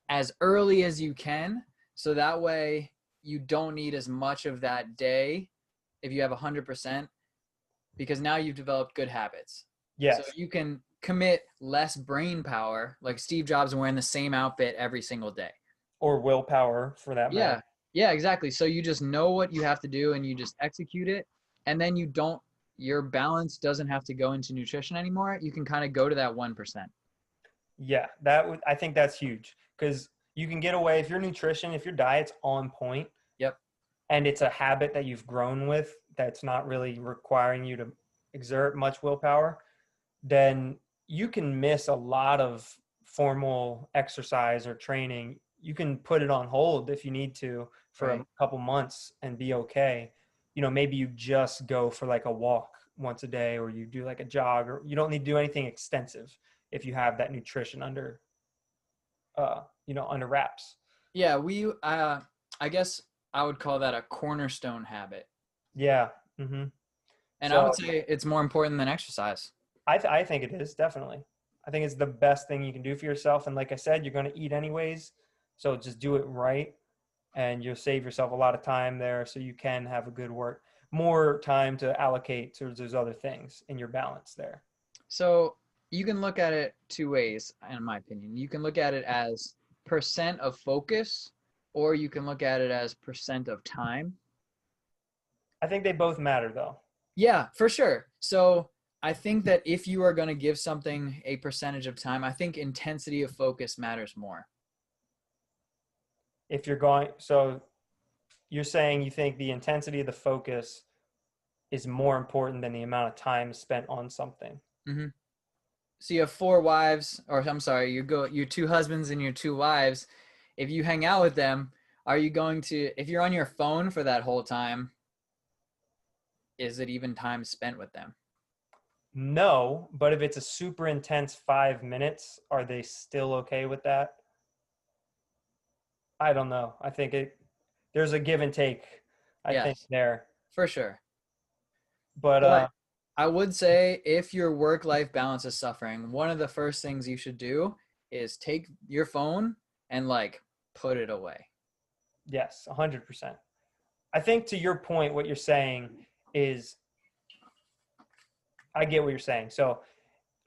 [SPEAKER 2] as early as you can, so that way you don't need as much of that day if you have 100%, because now you've developed good habits. So
[SPEAKER 1] Yes.
[SPEAKER 2] you can commit less brain power, like Steve Jobs wearing the same outfit every single day.
[SPEAKER 1] Or willpower for that matter.
[SPEAKER 2] Yeah. Yeah, exactly. So you just know what you have to do and you just execute it. And then your balance doesn't have to go into nutrition anymore. You can kind of go to that 1%.
[SPEAKER 1] Yeah, I think that's huge, because you can get away if your diet's on point
[SPEAKER 2] Yep.
[SPEAKER 1] and it's a habit that you've grown with that's not really requiring you to exert much willpower, then you can miss a lot of formal exercise or training. You can put it on hold if you need to for a
[SPEAKER 2] Right.
[SPEAKER 1] couple months and be okay. Maybe you just go for like a walk once a day, or you do like a jog, or you don't need to do anything extensive if you have that nutrition under wraps.
[SPEAKER 2] Yeah, I guess I would call that a cornerstone habit.
[SPEAKER 1] Yeah. Hmm.
[SPEAKER 2] And I would
[SPEAKER 1] So
[SPEAKER 2] say it's more important than exercise.
[SPEAKER 1] I think it is, definitely. I think it's the best thing you can do for yourself. And like I said, you're going to eat anyways. So just do it right, and you'll save yourself a lot of time there, so you can have a good more time to allocate to those other things in your balance there.
[SPEAKER 2] So you can look at it two ways, in my opinion. You can look at it as percent of focus, or you can look at it as percent of time.
[SPEAKER 1] I think they both matter though.
[SPEAKER 2] Yeah, for sure. So I think that if you are going to give something a percentage of time, I think intensity of focus matters more.
[SPEAKER 1] If you're going, so you're saying you think the intensity of the focus is more important than the amount of time spent on something.
[SPEAKER 2] Hmm. So you have four wives, or I'm sorry, your two husbands and your two wives. If you hang out with them, are you going to, if you're on your phone for that whole time, is it even time spent with them?
[SPEAKER 1] No, but if it's a super intense 5 minutes, are they still okay with that? I don't know. I think there's a give and take, I think
[SPEAKER 2] Yes,
[SPEAKER 1] there.
[SPEAKER 2] for sure.
[SPEAKER 1] But
[SPEAKER 2] But I would say if your work-life balance is suffering, one of the first things you should do is take your phone and like put it away.
[SPEAKER 1] yes, 100%. I think to your point, what you're saying is, I get what you're saying. So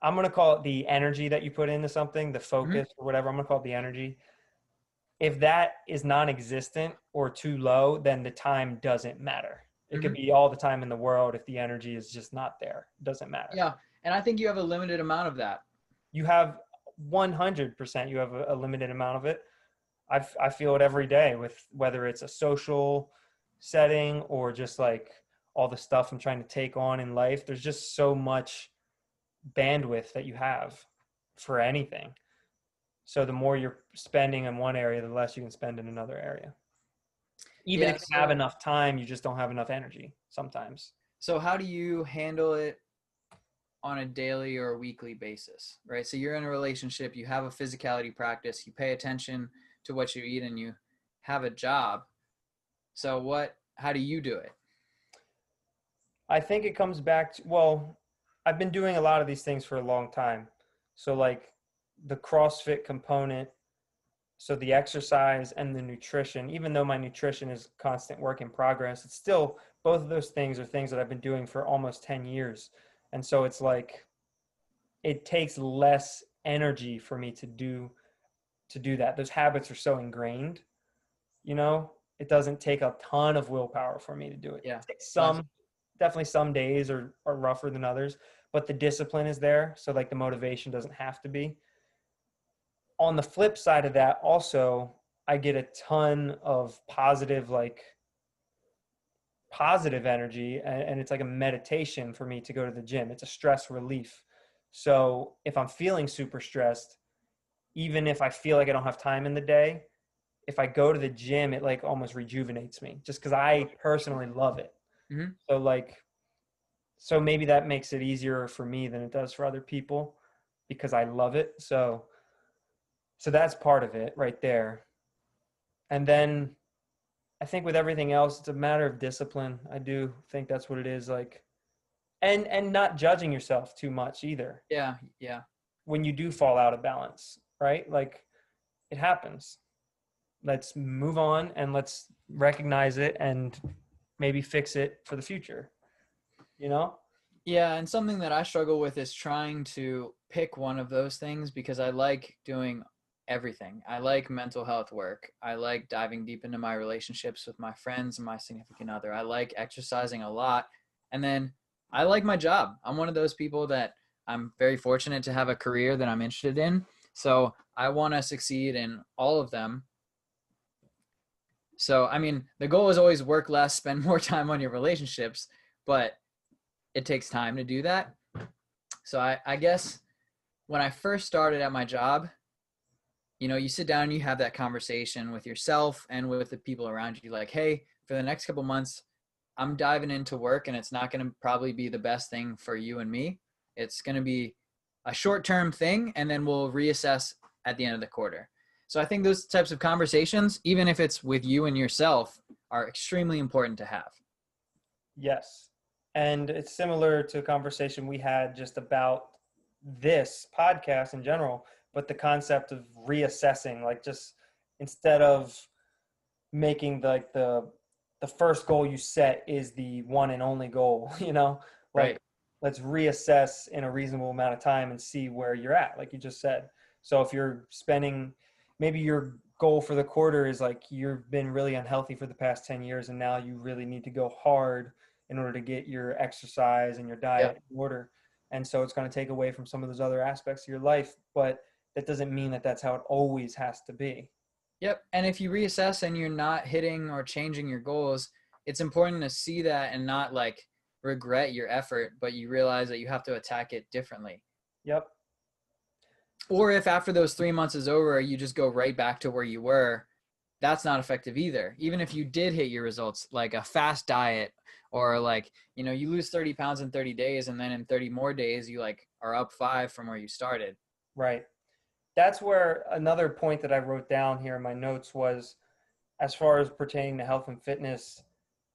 [SPEAKER 1] I'm going to call it the energy that you put into something, the
[SPEAKER 2] Hmm.
[SPEAKER 1] focus or whatever. I'm going to call it the energy. If that is non-existent or too low, then the time doesn't matter. It could
[SPEAKER 2] Hmm.
[SPEAKER 1] be all the time in the world. If the energy is just not there, it doesn't matter.
[SPEAKER 2] Yeah, and I think you have a limited amount of that.
[SPEAKER 1] You have 100%, you have a limited amount of it. I feel it every day with whether it's a social setting or just like all the stuff I'm trying to take on in life. There's just so much bandwidth that you have for anything. So the more you're spending in one area, the less you can spend in another area. Even
[SPEAKER 2] Yeah.
[SPEAKER 1] if you have enough time, you just don't have enough energy sometimes.
[SPEAKER 2] So how do you handle it on a daily or a weekly basis, right? So you're in a relationship, you have a physicality practice, you pay attention to what you eat, and you have a job. So how do you do it?
[SPEAKER 1] I think it comes back to, well, I've been doing a lot of these things for a long time. So like the CrossFit component, so the exercise and the nutrition, even though my nutrition is constant work in progress, it's still, both of those things are things that I've been doing for almost 10 years. And so it's like it takes less energy for me to do that. Those habits are so ingrained, you know, it doesn't take a ton of willpower for me to do it.
[SPEAKER 2] Yeah.
[SPEAKER 1] It takes
[SPEAKER 2] Gotcha.
[SPEAKER 1] some, definitely some days are rougher than others, but the discipline is there. So like the motivation doesn't have to be. On the flip side of that, also, I get a ton of positive energy, and it's like a meditation for me to go to the gym. It's a stress relief. So if I'm feeling super stressed, even if I feel like I don't have time in the day, if I go to the gym, it like almost rejuvenates me just because I personally love it.
[SPEAKER 2] Hmm.
[SPEAKER 1] So like, so maybe that makes it easier for me than it does for other people because I love it. So that's part of it right there. And then I think with everything else, it's a matter of discipline. I do think that's what it is, like, and not judging yourself too much either
[SPEAKER 2] Yeah. Yeah.
[SPEAKER 1] when you do fall out of balance, right? Like it happens. Let's move on and let's recognize it and maybe fix it for the future, you know?
[SPEAKER 2] Yeah. And something that I struggle with is trying to pick one of those things because I like doing everything. I like mental health work. I like diving deep into my relationships with my friends and my significant other. I like exercising a lot. And then I like my job. I'm one of those people that I'm very fortunate to have a career that I'm interested in. So I want to succeed in all of them. So, I mean, the goal is always work less, spend more time on your relationships, but it takes time to do that. So I guess when I first started at my job, you sit down and you have that conversation with yourself and with the people around you, like, hey, for the next couple months, I'm diving into work and it's not going to probably be the best thing for you and me. It's going to be a short-term thing, and then we'll reassess at the end of the quarter. So I think those types of conversations, even if it's with you and yourself, are extremely important to have.
[SPEAKER 1] Yes. And it's similar to a conversation we had just about this podcast in general, but the concept of reassessing, like just instead of making the first goal you set is the one and only goal, like
[SPEAKER 2] Right.
[SPEAKER 1] let's reassess in a reasonable amount of time and see where you're at, like you just said. So if you're spending, maybe your goal for the quarter is like you've been really unhealthy for the past 10 years and now you really need to go hard in order to get your exercise and your
[SPEAKER 2] Yep.
[SPEAKER 1] diet in order. And so it's going to take away from some of those other aspects of your life, but that doesn't mean that that's how it always has to be.
[SPEAKER 2] Yep. And if you reassess and you're not hitting or changing your goals, it's important to see that and not like regret your effort, but you realize that you have to attack it differently.
[SPEAKER 1] Yep.
[SPEAKER 2] Or if after those 3 months is over, you just go right back to where you were, that's not effective either. Even if you did hit your results, like a fast diet, or like, you lose 30 pounds in 30 days, and then in 30 more days, you like are up 5 from where you started.
[SPEAKER 1] Right. That's where another point that I wrote down here in my notes was as far as pertaining to health and fitness.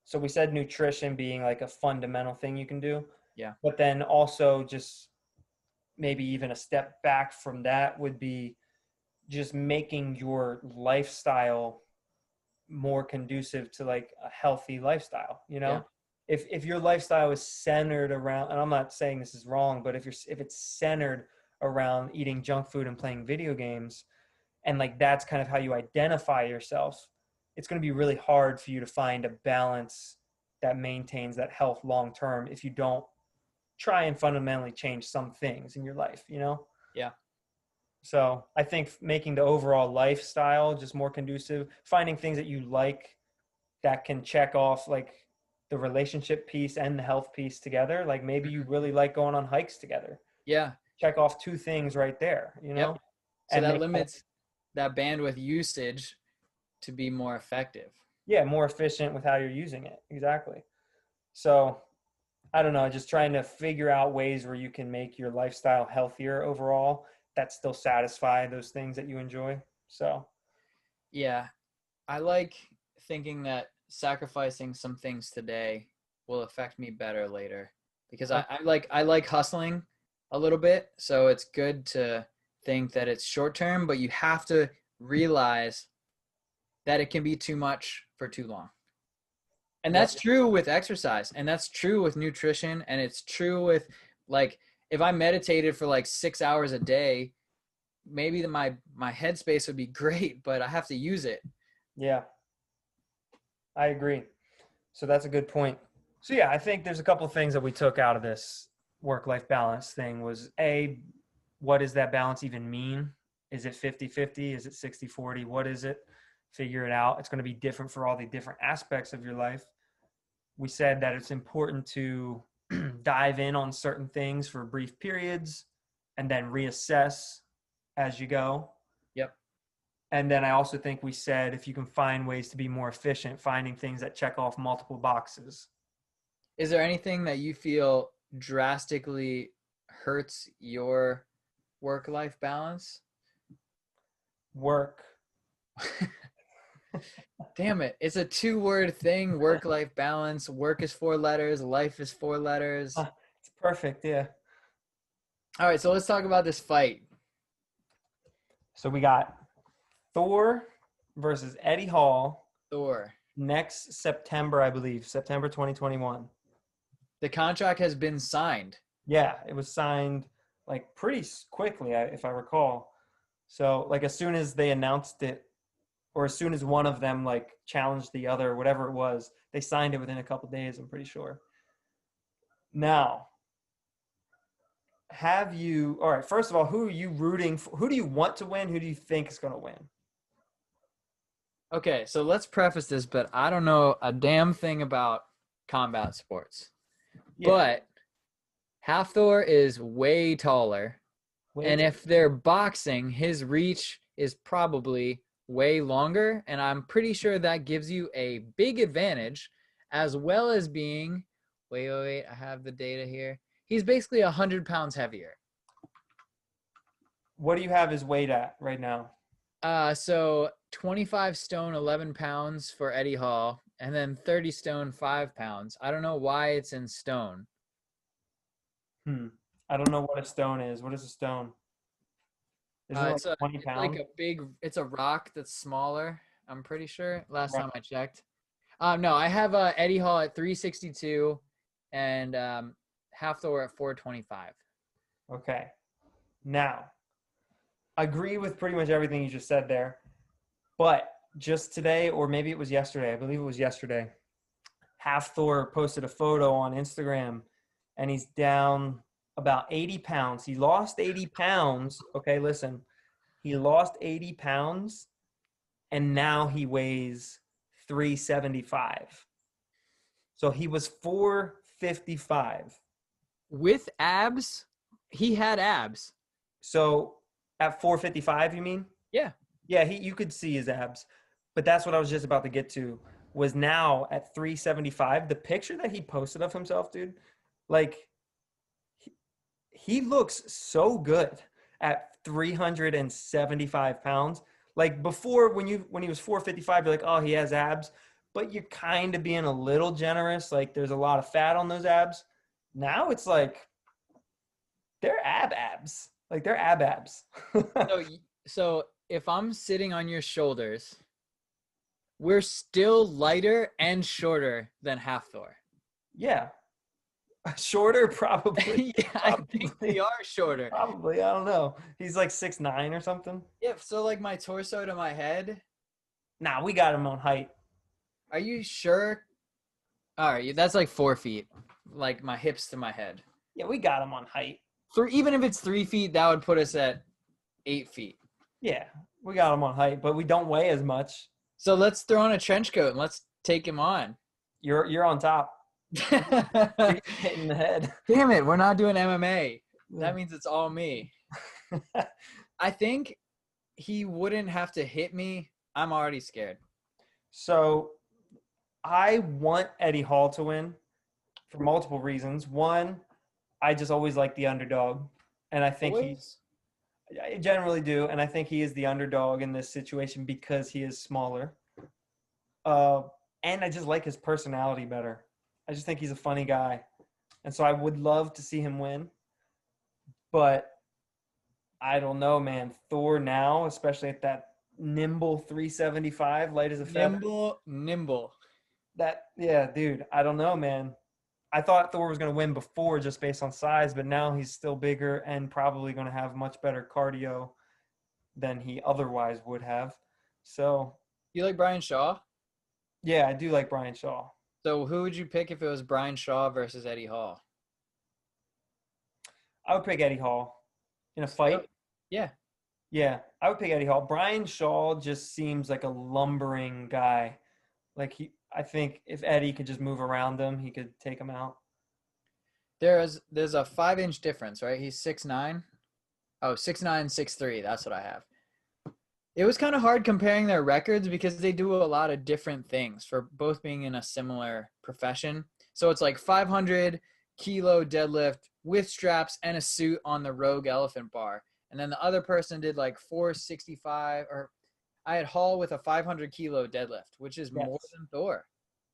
[SPEAKER 1] So we said nutrition being like a fundamental thing you can do,
[SPEAKER 2] Yeah.
[SPEAKER 1] but then also just maybe even a step back from that would be just making your lifestyle more conducive to like a healthy lifestyle, you
[SPEAKER 2] Yeah.
[SPEAKER 1] know? If your lifestyle is centered around, and I'm not saying this is wrong, but if it's centered around eating junk food and playing video games, and like that's kind of how you identify yourself, it's going to be really hard for you to find a balance that maintains that health long term if you don't try and fundamentally change some things in your life, you know?
[SPEAKER 2] Yeah.
[SPEAKER 1] So I think making the overall lifestyle just more conducive, finding things that you like that can check off like the relationship piece and the health piece together. Like maybe you
[SPEAKER 2] Mhm.
[SPEAKER 1] really like going on hikes together.
[SPEAKER 2] Yeah.
[SPEAKER 1] Check off two things right there, you
[SPEAKER 2] Yep.
[SPEAKER 1] know,
[SPEAKER 2] So
[SPEAKER 1] and
[SPEAKER 2] that
[SPEAKER 1] make,
[SPEAKER 2] limits that bandwidth usage to be more effective.
[SPEAKER 1] yeah, more efficient with how you're using it. Exactly. So I don't know, just trying to figure out ways where you can make your lifestyle healthier overall that still satisfy those things that you enjoy. So
[SPEAKER 2] Yeah. I like thinking that sacrificing some things today will affect me better later because I like hustling a little bit. So it's good to think that it's short term, but you have to realize that it can be too much for too long. And
[SPEAKER 1] yeah,
[SPEAKER 2] that's true with exercise, and that's true with nutrition, and it's true with like if I meditated for like 6 hours a day, maybe my headspace would be great, but I have to use it.
[SPEAKER 1] yeah, I agree. So that's a good point. So yeah, I think there's a couple of things that we took out of this work-life balance thing was A, what does that balance even mean? Is it 50-50? Is it 60-40? What is it? Figure it out. It's going to be different for all the different aspects of your life. We said that it's important to dive in on certain things for brief periods and then reassess as you go.
[SPEAKER 2] Yep.
[SPEAKER 1] And then I also think we said if you can find ways to be more efficient, finding things that check off multiple boxes.
[SPEAKER 2] Is there anything that you feel drastically hurts your work-life balance?
[SPEAKER 1] Work.
[SPEAKER 2] Damn it. It's a two-word thing, work-life balance. Work is 4 letters, life is 4 letters.
[SPEAKER 1] It's perfect. Yeah.
[SPEAKER 2] All right, so let's talk about this fight.
[SPEAKER 1] So we got Thor versus Eddie Hall
[SPEAKER 2] Thor.
[SPEAKER 1] next September, I believe, September 2021.
[SPEAKER 2] The contract has been signed.
[SPEAKER 1] Yeah, it was signed like pretty quickly, if I recall. So like as soon as they announced it, or as soon as one of them like challenged the other, whatever it was, they signed it within a couple days. I'm pretty sure. Now, have you? All right. First of all, who are you rooting for? Who do you want to win? Who do you think is going to win?
[SPEAKER 2] Okay, so let's preface this, but I don't know a damn thing about combat sports.
[SPEAKER 1] Yeah.
[SPEAKER 2] But Halfthor is way taller. And if they're boxing, his reach is probably way longer. And I'm pretty sure that gives you a big advantage, as well as being, wait, I have the data here. He's basically 100 pounds heavier.
[SPEAKER 1] What do you have his weight at right now?
[SPEAKER 2] So 25 stone, 11 pounds for Eddie Hall, and then 30 stone, 5 pounds. I don't know why it's in stone.
[SPEAKER 1] I don't know what a stone is. What is a stone? Isn't it like 20
[SPEAKER 2] It's like
[SPEAKER 1] pounds?
[SPEAKER 2] it's a rock that's smaller. I'm pretty sure. Last
[SPEAKER 1] Right.
[SPEAKER 2] time I checked. No, I have Eddie Hall at 362, and Halfthor at 425.
[SPEAKER 1] Okay. Now, I agree with pretty much everything you just said there. But just today, or maybe it was yesterday, I believe it was yesterday, Half Thor posted a photo on Instagram and he's down about 80 pounds. He lost 80 pounds. Okay, listen. He lost 80 pounds and now he weighs 375. So he was 455.
[SPEAKER 2] With abs, he had abs.
[SPEAKER 1] So at 455, you mean?
[SPEAKER 2] Yeah.
[SPEAKER 1] Yeah, you could see his abs. But that's what I was just about to get to. Was now at 375. The picture that he posted of himself, dude, like he looks so good at 375 pounds. Like before, when he was 455, you're like, oh, he has abs, but you're kind of being a little generous. Like there's a lot of fat on those abs. Now it's like they're abs. Like they're abs.
[SPEAKER 2] So if I'm sitting on your shoulders we're still lighter and shorter than half Thor.
[SPEAKER 1] Yeah. Shorter, probably.
[SPEAKER 2] Yeah, I think we
[SPEAKER 1] Probably.
[SPEAKER 2] are shorter.
[SPEAKER 1] Probably. I don't know. He's like 6'9" or something.
[SPEAKER 2] Yeah, so like my torso to my head.
[SPEAKER 1] Nah, we got him on height.
[SPEAKER 2] Are you sure? All right, that's like 4 feet, like my hips to my head.
[SPEAKER 1] Yeah, we got him on height.
[SPEAKER 2] Even if it's 3 feet, that would put us at 8 feet.
[SPEAKER 1] Yeah, we got him on height, but we don't weigh as much.
[SPEAKER 2] So let's throw on a trench coat and let's take him on.
[SPEAKER 1] You're on top. You're hitting the head.
[SPEAKER 2] Damn it, we're not doing MMA. That means it's all me. I think he wouldn't have to hit me. I'm already scared.
[SPEAKER 1] So I want Eddie Hall to win for multiple reasons. One, I just always like the underdog. And I think I generally do. And I think he is the underdog in this situation because he is smaller. And I just like his personality better. I just think he's a funny guy. And so I would love to see him win. But I don't know, man. Thor now, especially at that nimble 375, light as a feather.
[SPEAKER 2] Nimble.
[SPEAKER 1] Yeah, dude. I don't know, man. I thought Thor was going to win before just based on size, but now he's still bigger and probably going to have much better cardio than he otherwise would have. So,
[SPEAKER 2] You like Brian Shaw?
[SPEAKER 1] yeah, I do like Brian Shaw.
[SPEAKER 2] So who would you pick if it was Brian Shaw versus Eddie Hall?
[SPEAKER 1] I would pick Eddie Hall in a fight.
[SPEAKER 2] Yeah.
[SPEAKER 1] Yeah, I would pick Eddie Hall. Brian Shaw just seems like a lumbering guy. Like I think if Eddie could just move around him, he could take him out.
[SPEAKER 2] There's a 5-inch difference, right? He's 6'9". Oh, 6'9", 6'3". That's what I have. It was kind of hard comparing their records because they do a lot of different things for both being in a similar profession. So it's like 500 kilo deadlift with straps and a suit on the Rogue Elephant bar. And then the other person did like 465, or I had Hall with a 500 kilo deadlift, which is more than Thor.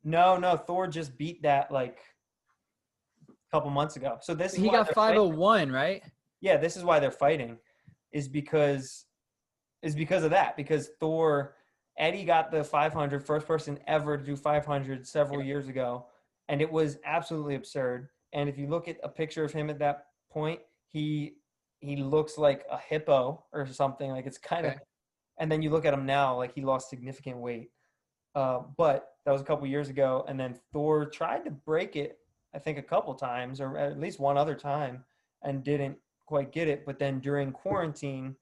[SPEAKER 1] No, Thor just beat that like a couple months ago. So this is
[SPEAKER 2] He
[SPEAKER 1] why
[SPEAKER 2] got 501, right?
[SPEAKER 1] Yeah, this is why they're fighting, is because of that. Because Eddie got the 500, first person ever to do 500 several years ago, and it was absolutely absurd. And if you look at a picture of him at that point, he looks like a hippo or something. Like it's kind of, and then you look at him now, like he lost significant weight. But that was a couple years ago, and then Thor tried to break it, I think a couple times, or at least one other time, and didn't quite get it. But then during quarantine,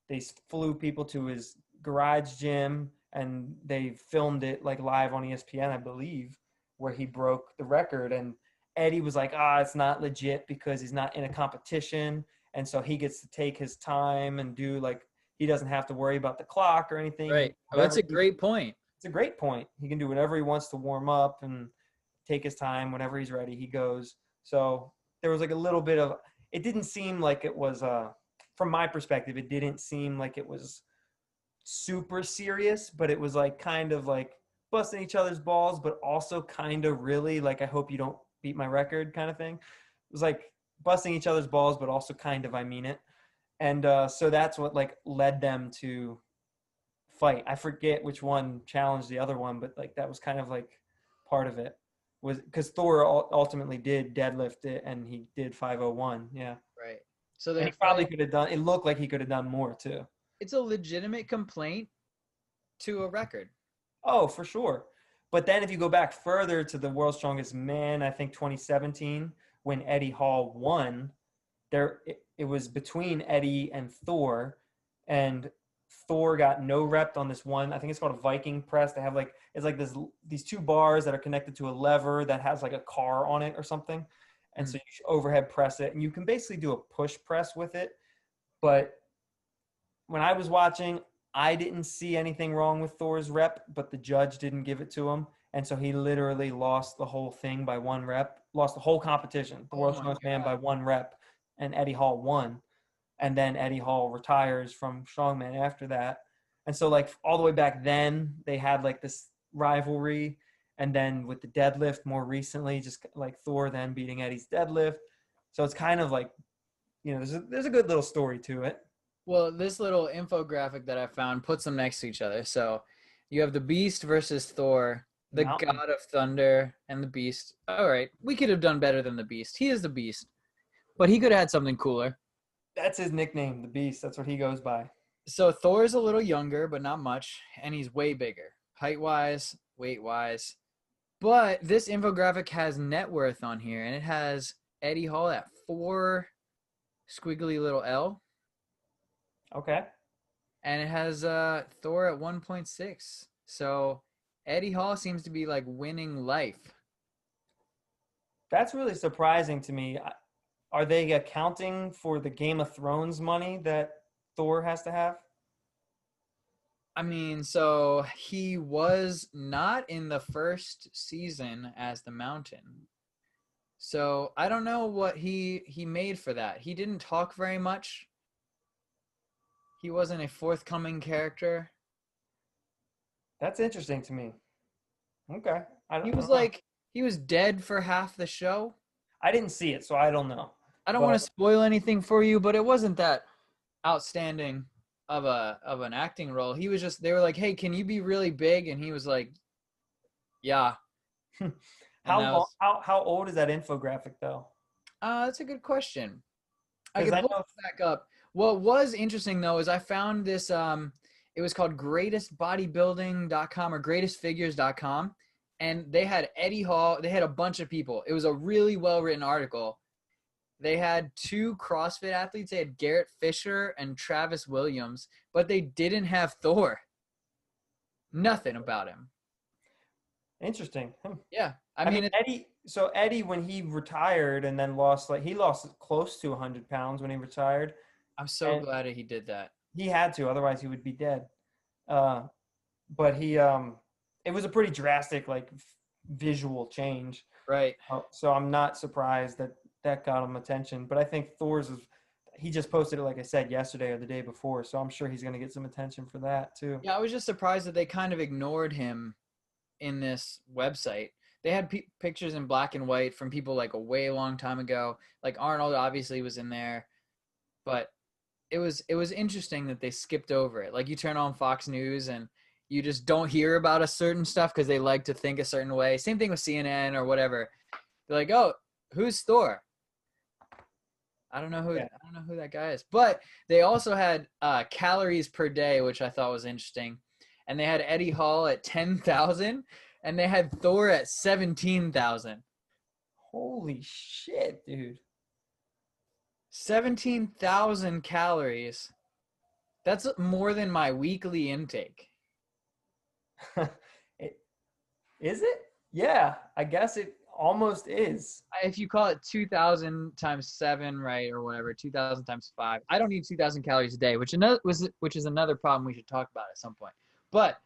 [SPEAKER 1] they flew people to his garage gym, and they filmed it like live on ESPN, I believe, where he broke the record. And Eddie was like, it's not legit because he's not in a competition. And so he gets to take his time and do he doesn't have to worry about the clock or anything.
[SPEAKER 2] Right. Oh, that's a great point.
[SPEAKER 1] It's a great point. He can do whatever he wants to warm up and take his time. Whenever he's ready, he goes. So there was like a little bit of, it didn't seem like it was, from my perspective, it didn't seem like it was super serious, but it was like kind of like busting each other's balls, but also kind of really like, I hope you don't beat my record kind of thing. It was like busting each other's balls, but also kind of, I mean it. And so that's what like led them to fight. I forget which one challenged the other one, but like that was kind of like part of it, was because Thor ultimately did deadlift it and he did 501. Yeah.
[SPEAKER 2] Right. So
[SPEAKER 1] he probably could have done, it looked like he could have done more too.
[SPEAKER 2] It's a legitimate complaint to a record.
[SPEAKER 1] Oh, for sure. But then if you go back further to the World's Strongest Man, I think 2017, when Eddie Hall won, it was between Eddie and Thor, and Thor got no rep on this one. I think it's called a Viking press. They have it's like these two bars that are connected to a lever that has like a car on it or something. And so you overhead press it, and you can basically do a push press with it. But when I was watching, I didn't see anything wrong with Thor's rep, but the judge didn't give it to him. And so he literally lost the whole thing by one rep, lost the whole competition, the World's Strongest Man by one rep, and Eddie Hall won. And then Eddie Hall retires from strongman after that. And so like all the way back then, they had like this rivalry. And then with the deadlift more recently, just like Thor then beating Eddie's deadlift. So it's kind of like, there's a good little story to it.
[SPEAKER 2] Well, this little infographic that I found puts them next to each other. So You have the Beast versus Thor, the
[SPEAKER 1] Mountain.
[SPEAKER 2] God of Thunder, and the Beast. All right, we could have done better than the Beast. He is the Beast, but he could have had something cooler.
[SPEAKER 1] That's his nickname, the Beast. That's what he goes by.
[SPEAKER 2] So Thor is a little younger, but not much, and he's way bigger, height wise, weight wise. But this infographic has net worth on here, and it has Eddie Hall at 4 squiggly little L,
[SPEAKER 1] Okay.
[SPEAKER 2] and it has Thor at 1.6. So Eddie Hall seems to be like winning life.
[SPEAKER 1] That's really surprising to me. Are they accounting for the Game of Thrones money that Thor has to have?
[SPEAKER 2] I mean, so he was not in the first season as the Mountain. So I don't know what he made for that. He didn't talk very much. He wasn't a forthcoming character.
[SPEAKER 1] That's interesting to me. Okay. I
[SPEAKER 2] He
[SPEAKER 1] don't, I
[SPEAKER 2] was
[SPEAKER 1] don't know.
[SPEAKER 2] like he was dead for half the show.
[SPEAKER 1] I didn't see it, so I don't know.
[SPEAKER 2] I don't want
[SPEAKER 1] But
[SPEAKER 2] to spoil anything for you, but it wasn't that outstanding of an acting role. He was just they were like, "Hey, can you be really big?" And he was like, "Yeah." And
[SPEAKER 1] how
[SPEAKER 2] that
[SPEAKER 1] long?
[SPEAKER 2] was
[SPEAKER 1] How old is that infographic though?
[SPEAKER 2] that's a good question. I
[SPEAKER 1] Because
[SPEAKER 2] could
[SPEAKER 1] I
[SPEAKER 2] pull
[SPEAKER 1] know.
[SPEAKER 2] it back up. What was interesting though is I found this it was called greatestbodybuilding.com or greatestfigures.com, and they had Eddie Hall, they had a bunch of people. It was a really well-written article. They had 2 CrossFit athletes. They had Garrett Fischer and Travis Williams, but they didn't have Thor. Nothing about him.
[SPEAKER 1] Interesting.
[SPEAKER 2] Yeah. I
[SPEAKER 1] I mean,
[SPEAKER 2] mean,
[SPEAKER 1] Eddie. So Eddie, when he retired and then lost, like he lost close to 100 pounds when he retired,
[SPEAKER 2] I'm so
[SPEAKER 1] and
[SPEAKER 2] glad that he did that.
[SPEAKER 1] he had to, otherwise he would be dead. Uh, but it was a pretty drastic like visual change.
[SPEAKER 2] Right.
[SPEAKER 1] So I'm not surprised that that got him attention. But I think Thor's is he just posted it like I said yesterday or the day before, so I'm sure he's going to get some attention for that too.
[SPEAKER 2] Yeah, I was just surprised that they kind of ignored him in this website. They had pictures in black and white from people like a way long time ago. Like Arnold obviously was in there, but it was interesting that they skipped over it. Like you turn on Fox News and you just don't hear about a certain stuff because they like to think a certain way. Same thing with CNN or whatever. They're like, "Oh, who's Thor?"
[SPEAKER 1] Yeah.
[SPEAKER 2] I don't know who that guy is. But they also had calories per day, which I thought was interesting. And they had Eddie Hall at 10,000 and they had Thor at 17,000.
[SPEAKER 1] Holy shit, dude.
[SPEAKER 2] 17,000 calories. That's more than my weekly intake.
[SPEAKER 1] it, is it? Yeah, I guess it almost is.
[SPEAKER 2] If you call it 2,000 times 7, right, or whatever, 2,000 times 5. I don't need 2,000 calories a day, which is another problem we should talk about at some point. But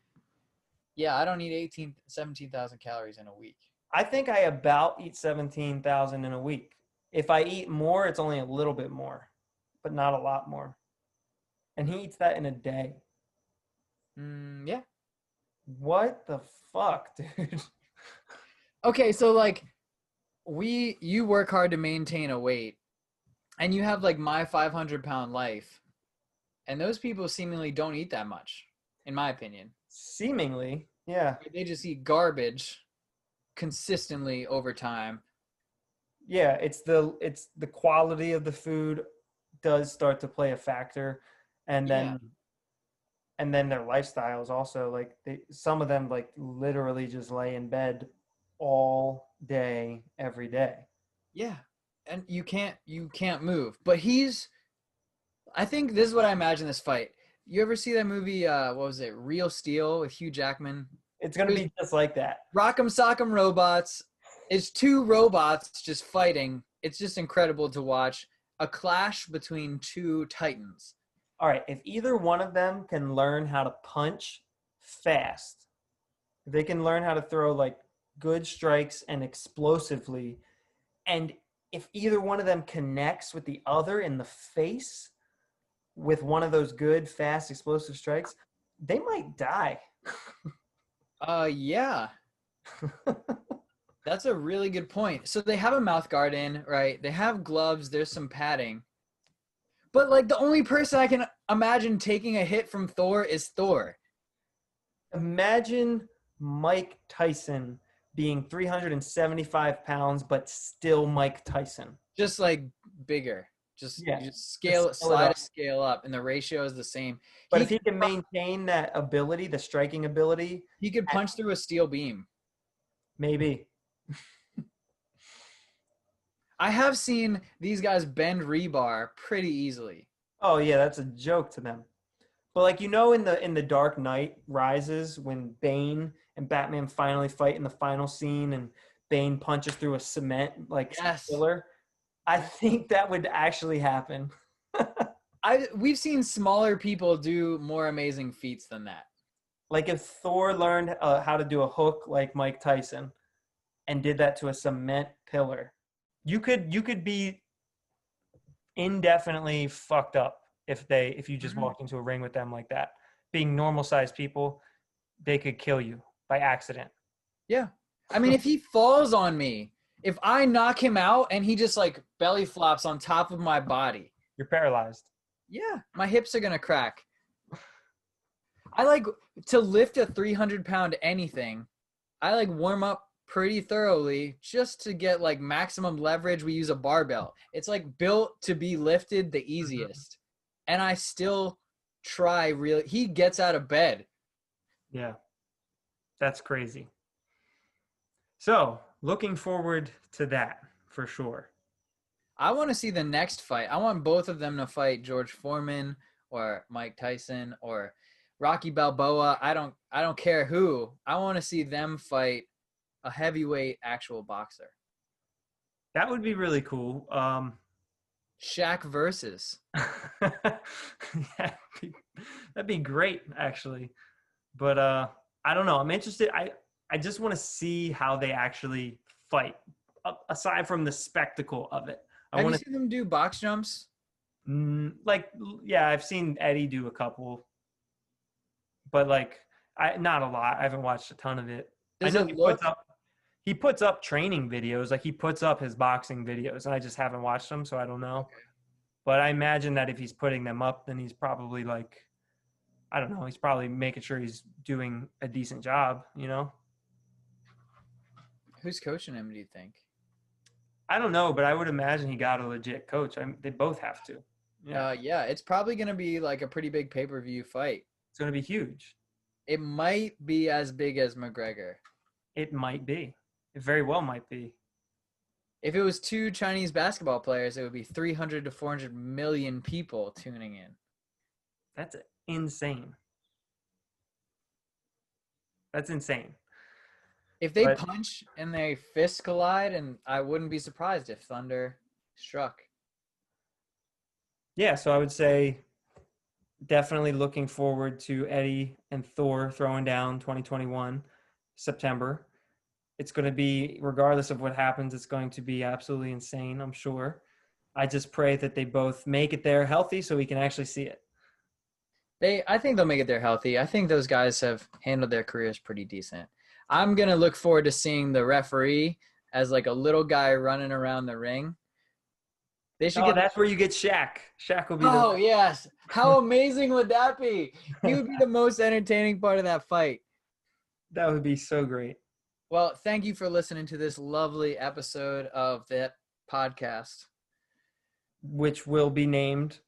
[SPEAKER 2] yeah, I don't need 17,000 calories in a week.
[SPEAKER 1] I think I about eat 17,000 in a week. If I eat more, it's only a little bit more, but not a lot more. And he eats that in a day.
[SPEAKER 2] Yeah.
[SPEAKER 1] What the fuck, dude?
[SPEAKER 2] Okay, so like you work hard to maintain a weight and you have like my 500-pound life, and those people seemingly don't eat that much, in my opinion.
[SPEAKER 1] Seemingly, yeah.
[SPEAKER 2] They just eat garbage consistently over time.
[SPEAKER 1] Yeah, it's the quality of the food does start to play a factor, and
[SPEAKER 2] Yeah.
[SPEAKER 1] then their lifestyles also like some of them like literally just lay in bed all day every day.
[SPEAKER 2] Yeah. And you can't move. But I think this is what I imagine this fight. You ever see that movie what was it? Real Steel with Hugh Jackman?
[SPEAKER 1] It's gonna
[SPEAKER 2] It was
[SPEAKER 1] be just like that.
[SPEAKER 2] Rock'em Sock'em Robots. It's 2 robots just fighting. It's just incredible to watch. A clash between 2 titans.
[SPEAKER 1] All right, if either one of them can learn how to punch fast, if they can learn how to throw like good strikes and explosively, and if either one of them connects with the other in the face with one of those good, fast, explosive strikes, they might die.
[SPEAKER 2] Yeah. That's a really good point. So they have a mouth guard in, right? They have gloves, there's some padding. But like the only person I can imagine taking a hit from Thor is Thor.
[SPEAKER 1] Imagine Mike Tyson being 375 pounds, but still Mike Tyson.
[SPEAKER 2] Just like bigger.
[SPEAKER 1] Yeah.
[SPEAKER 2] You just
[SPEAKER 1] Let's scale it
[SPEAKER 2] slide
[SPEAKER 1] up.
[SPEAKER 2] a scale up, and the ratio is the same.
[SPEAKER 1] But if he can maintain that ability, the striking ability,
[SPEAKER 2] He could punch through a steel beam.
[SPEAKER 1] maybe.
[SPEAKER 2] I have seen these guys bend rebar pretty easily.
[SPEAKER 1] Oh yeah, that's a joke to them. But like in the Dark Knight Rises, when Bane and Batman finally fight in the final scene, and Bane punches through a cement pillar, I think that would actually happen.
[SPEAKER 2] We've seen smaller people do more amazing feats than that.
[SPEAKER 1] Like if Thor learned how to do a hook like Mike Tyson and did that to a cement pillar, you could be indefinitely fucked up if you just walked into a ring with them like that. Being normal sized people, they could kill you by accident.
[SPEAKER 2] Yeah. I mean, if he falls on me, if I knock him out and he just like belly flops on top of my body,
[SPEAKER 1] you're paralyzed.
[SPEAKER 2] Yeah, my hips are going to crack. I like to lift a 300-pound anything. I like warm up pretty thoroughly just to get like maximum leverage. We use a barbell. It's like built to be lifted the easiest. And I still try really. He gets out of bed.
[SPEAKER 1] Yeah. That's crazy. So, looking forward to that for sure.
[SPEAKER 2] I want to see the next fight. I want both of them to fight George Foreman or Mike Tyson or Rocky Balboa. I don't care who. I want to see them fight a heavyweight actual boxer.
[SPEAKER 1] That would be really cool.
[SPEAKER 2] Shaq versus.
[SPEAKER 1] That'd be great, actually. But I don't know. I'm interested. I just want to see how they actually fight, aside from the spectacle of it.
[SPEAKER 2] Have you seen them do box jumps?
[SPEAKER 1] Yeah, I've seen Eddie do a couple, but not a lot. I haven't watched a ton of it. He puts up training videos, like he puts up his boxing videos, and I just haven't watched them, so I don't know. Okay. But I imagine that if he's putting them up, then he's probably I don't know, he's probably making sure he's doing a decent job, you know?
[SPEAKER 2] Who's coaching him, do you think?
[SPEAKER 1] I don't know, but I would imagine he got a legit coach. They both have to.
[SPEAKER 2] Yeah, it's probably going to be like a pretty big pay-per-view fight.
[SPEAKER 1] It's going to be huge.
[SPEAKER 2] It might be as big as McGregor.
[SPEAKER 1] It might be. It very well might be.
[SPEAKER 2] If it was two Chinese basketball players, it would be 300 to 400 million people tuning in.
[SPEAKER 1] That's insane. That's insane.
[SPEAKER 2] If they punch and they fist collide, and I wouldn't be surprised if Thunder struck.
[SPEAKER 1] Yeah, so I would say definitely looking forward to Eddie and Thor throwing down 2021, September. It's going to be, regardless of what happens, it's going to be absolutely insane, I'm sure. I just pray that they both make it there healthy so we can actually see it.
[SPEAKER 2] I think they'll make it there healthy. I think those guys have handled their careers pretty decent. I'm going to look forward to seeing the referee as like a little guy running around the ring.
[SPEAKER 1] That's where you get Shaq. Shaq will be
[SPEAKER 2] Oh, yes. How amazing would that be? He would be the most entertaining part of that fight.
[SPEAKER 1] That would be so great.
[SPEAKER 2] Well, thank you for listening to this lovely episode of that podcast.
[SPEAKER 1] Which will be named.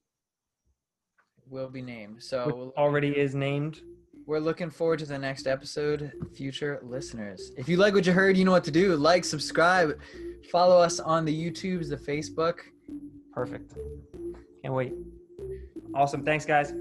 [SPEAKER 2] So
[SPEAKER 1] already is named.
[SPEAKER 2] We're looking forward to the next episode, future listeners. If you like what you heard, you know what to do. Like, subscribe, follow us on the YouTubes, the Facebook.
[SPEAKER 1] Perfect. Can't wait. Awesome. Thanks, guys.